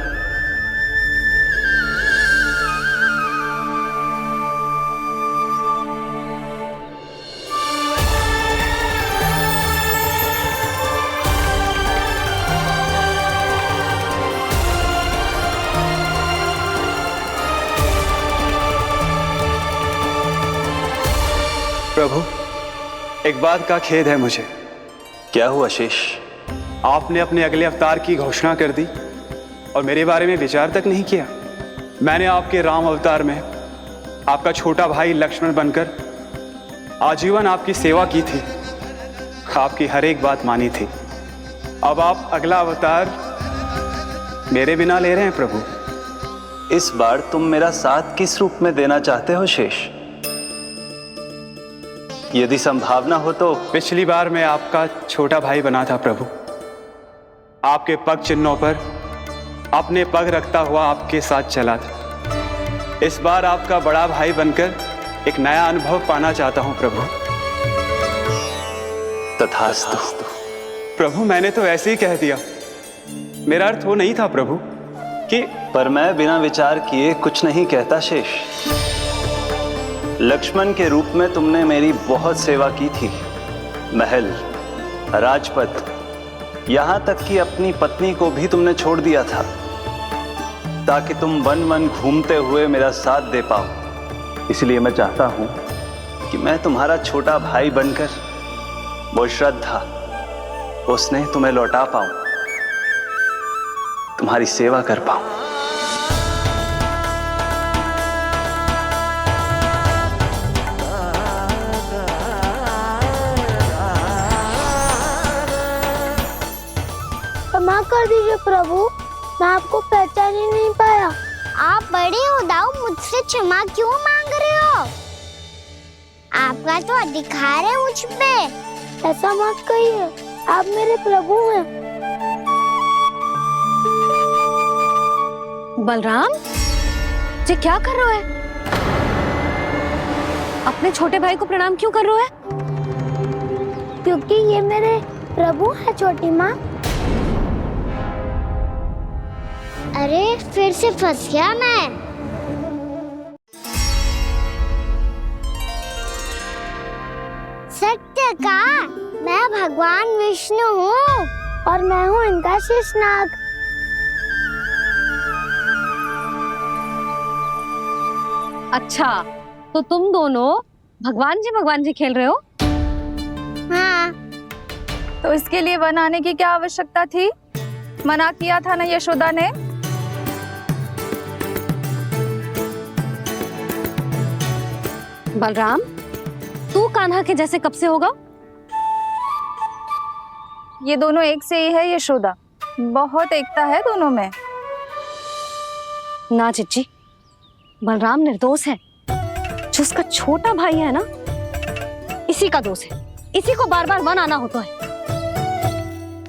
प्रभु, एक बात का खेद है मुझे। क्या हुआ शेष? आपने अपने अगले अवतार की घोषणा कर दी और मेरे बारे में विचार तक नहीं किया। मैंने आपके राम अवतार में आपका छोटा भाई लक्ष्मण बनकर आजीवन आपकी सेवा की थी, आपकी हर एक बात मानी थी। अब आप अगला अवतार मेरे बिना ले रहे हैं प्रभु। इस बार तुम मेरा साथ किस रूप में देना चाहते हो शेष? यदि संभावना हो तो। पिछली बार मैं आपका छोटा भाई बना था प्रभु। आपके पग चिन्हों पर अपने पग रखता हुआ आपके साथ चला था। इस बार आपका बड़ा भाई बनकर एक नया अनुभव पाना चाहता हूं प्रभु। तथास्तु। प्रभु, मैंने तो ऐसे ही कह दिया, मेरा अर्थ वो नहीं था प्रभु कि। पर मैं बिना विचार किए कुछ नहीं कहता शेष। लक्ष्मण के रूप में तुमने मेरी बहुत सेवा की थी। महल, राजपथ, यहां तक कि अपनी पत्नी को भी तुमने छोड़ दिया था ताकि तुम वन वन घूमते हुए मेरा साथ दे पाओ। इसलिए मैं चाहता हूं कि मैं तुम्हारा छोटा भाई बनकर वो श्रद्धा, वो स्नेह तुम्हें लौटा पाऊं, तुम्हारी सेवा कर पाऊं। क्षमा कर दीजिए प्रभु, मैं आपको पहचान ही नहीं पाया। आप बड़े हो दाऊ, मुझसे क्षमा क्यों मांग रहे हो? आपका तो अधिकार है मुझ पे। ऐसा मत कहिए, आप मेरे प्रभु हैं। बलराम, ये क्या कर रहा है? अपने छोटे भाई को प्रणाम क्यों कर रहा है? क्योंकि ये मेरे प्रभु है छोटी माँ। अरे फिर से फंस गया मैं। सत्य का, मैं भगवान विष्णु हूँ और मैं हूँ इनका शेषनाग। अच्छा, तो तुम दोनों भगवान जी खेल रहे हो? हाँ। तो इसके लिए वन आने की क्या आवश्यकता थी? मना किया था ना यशोदा ने। बलराम, तू कान्हा के जैसे कब से होगा? ये दोनों एक से ही है यशोदा, बहुत एकता है दोनों में। ना चिच्ची, बलराम निर्दोष है। जो उसका छोटा भाई है ना, इसी का दोष है। इसी को बार बार वन आना होता है।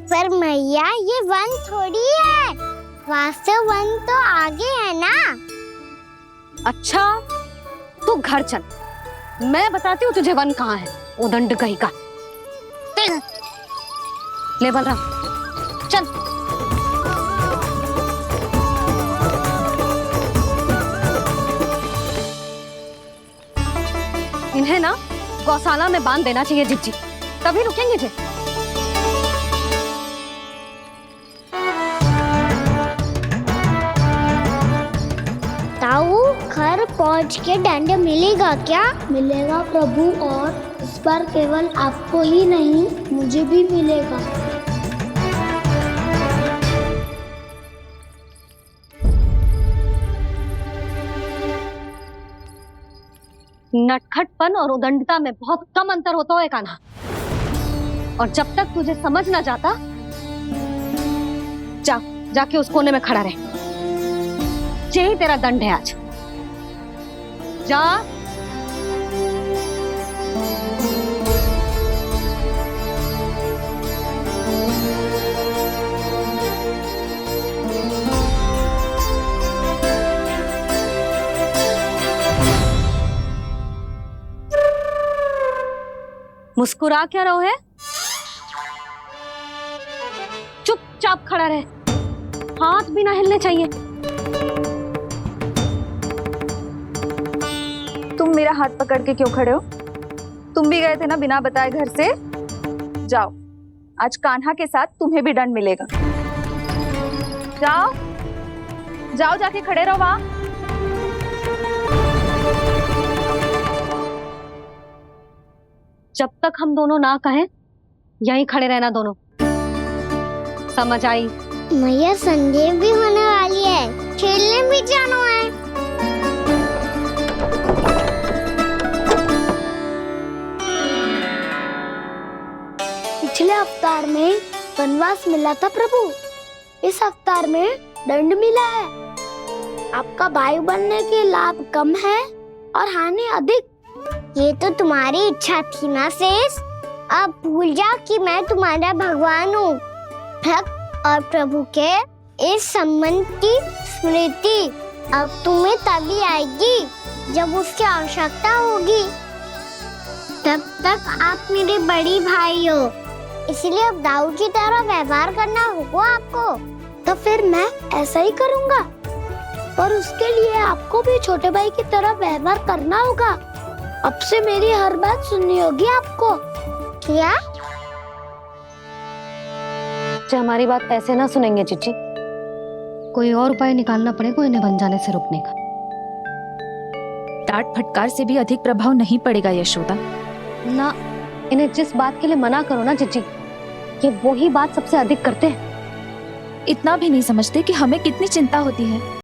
पर मैया, ये वन थोड़ी है, वास्तव वन तो आगे है ना। अच्छा, तू घर चल, मैं बताती हूँ तुझे वन कहाँ है। उदंड कहीं का। ले बलराम, चल। इन्हें ना गौशाला में बांध देना चाहिए जिज्जी, तभी रुकेंगे जे। ताऊ, घर पहुंच के दंड मिलेगा क्या? मिलेगा प्रभु, और इस बार केवल आपको ही नहीं, मुझे भी मिलेगा। नटखटपन और उदंडता में बहुत कम अंतर होता है कान्हा, और जब तक तुझे समझ ना जाता, जाके उस कोने में खड़ा रहे। यही तेरा दंड है आज। जा। मुस्कुरा क्या रहो है? चुपचाप खड़ा रहे, हाथ भी ना हिलने चाहिए। तुम मेरा हाथ पकड़ के क्यों खड़े हो? तुम भी गए थे ना बिना बताए घर से। जाओ, आज कान्हा के साथ तुम्हें भी दंड मिलेगा। जाओ जाओ, जाके खड़े रहो वहां। जब तक हम दोनों ना कहें, यहीं खड़े रहना दोनों। समझ आई? मैया, संध्या भी होने वाली है, खेलने भी जाना है। पिछले अवतार में वनवास मिला था प्रभु, इस अवतार में दंड मिला है। आपका भाई बनने के लाभ कम है और हानि अधिक। ये तो तुम्हारी इच्छा थी ना शेष। अब भूल जा कि मैं तुम्हारा भगवान हूँ। भक्त और प्रभु के इस संबंध की स्मृति अब तुम्हें तभी आएगी जब उसकी आवश्यकता होगी। तब तक आप मेरे बड़ी भाई हो, इसलिए अब दाऊ की तरह व्यवहार करना होगा आपको। तो फिर मैं ऐसा ही करूँगा, और उसके लिए आपको भी छोटे भाई की तरह व्यवहार करना होगा। अब से मेरी हर बात सुननी होगी आपको। क्या? जो हमारी बात ऐसे ना सुनेंगे चिच्ची, कोई और उपाय निकालना पड़ेगा इन्हें बन जाने से रुकने का। डांट फटकार से भी अधिक प्रभाव नहीं पड़ेगा यशोदा। ना, इन्हें जिस बात के लिए मना करो ना चिच्ची, ये वही बात सबसे अधिक करते हैं। इतना भी नहीं समझते कि हमें कितनी चिंता होती है।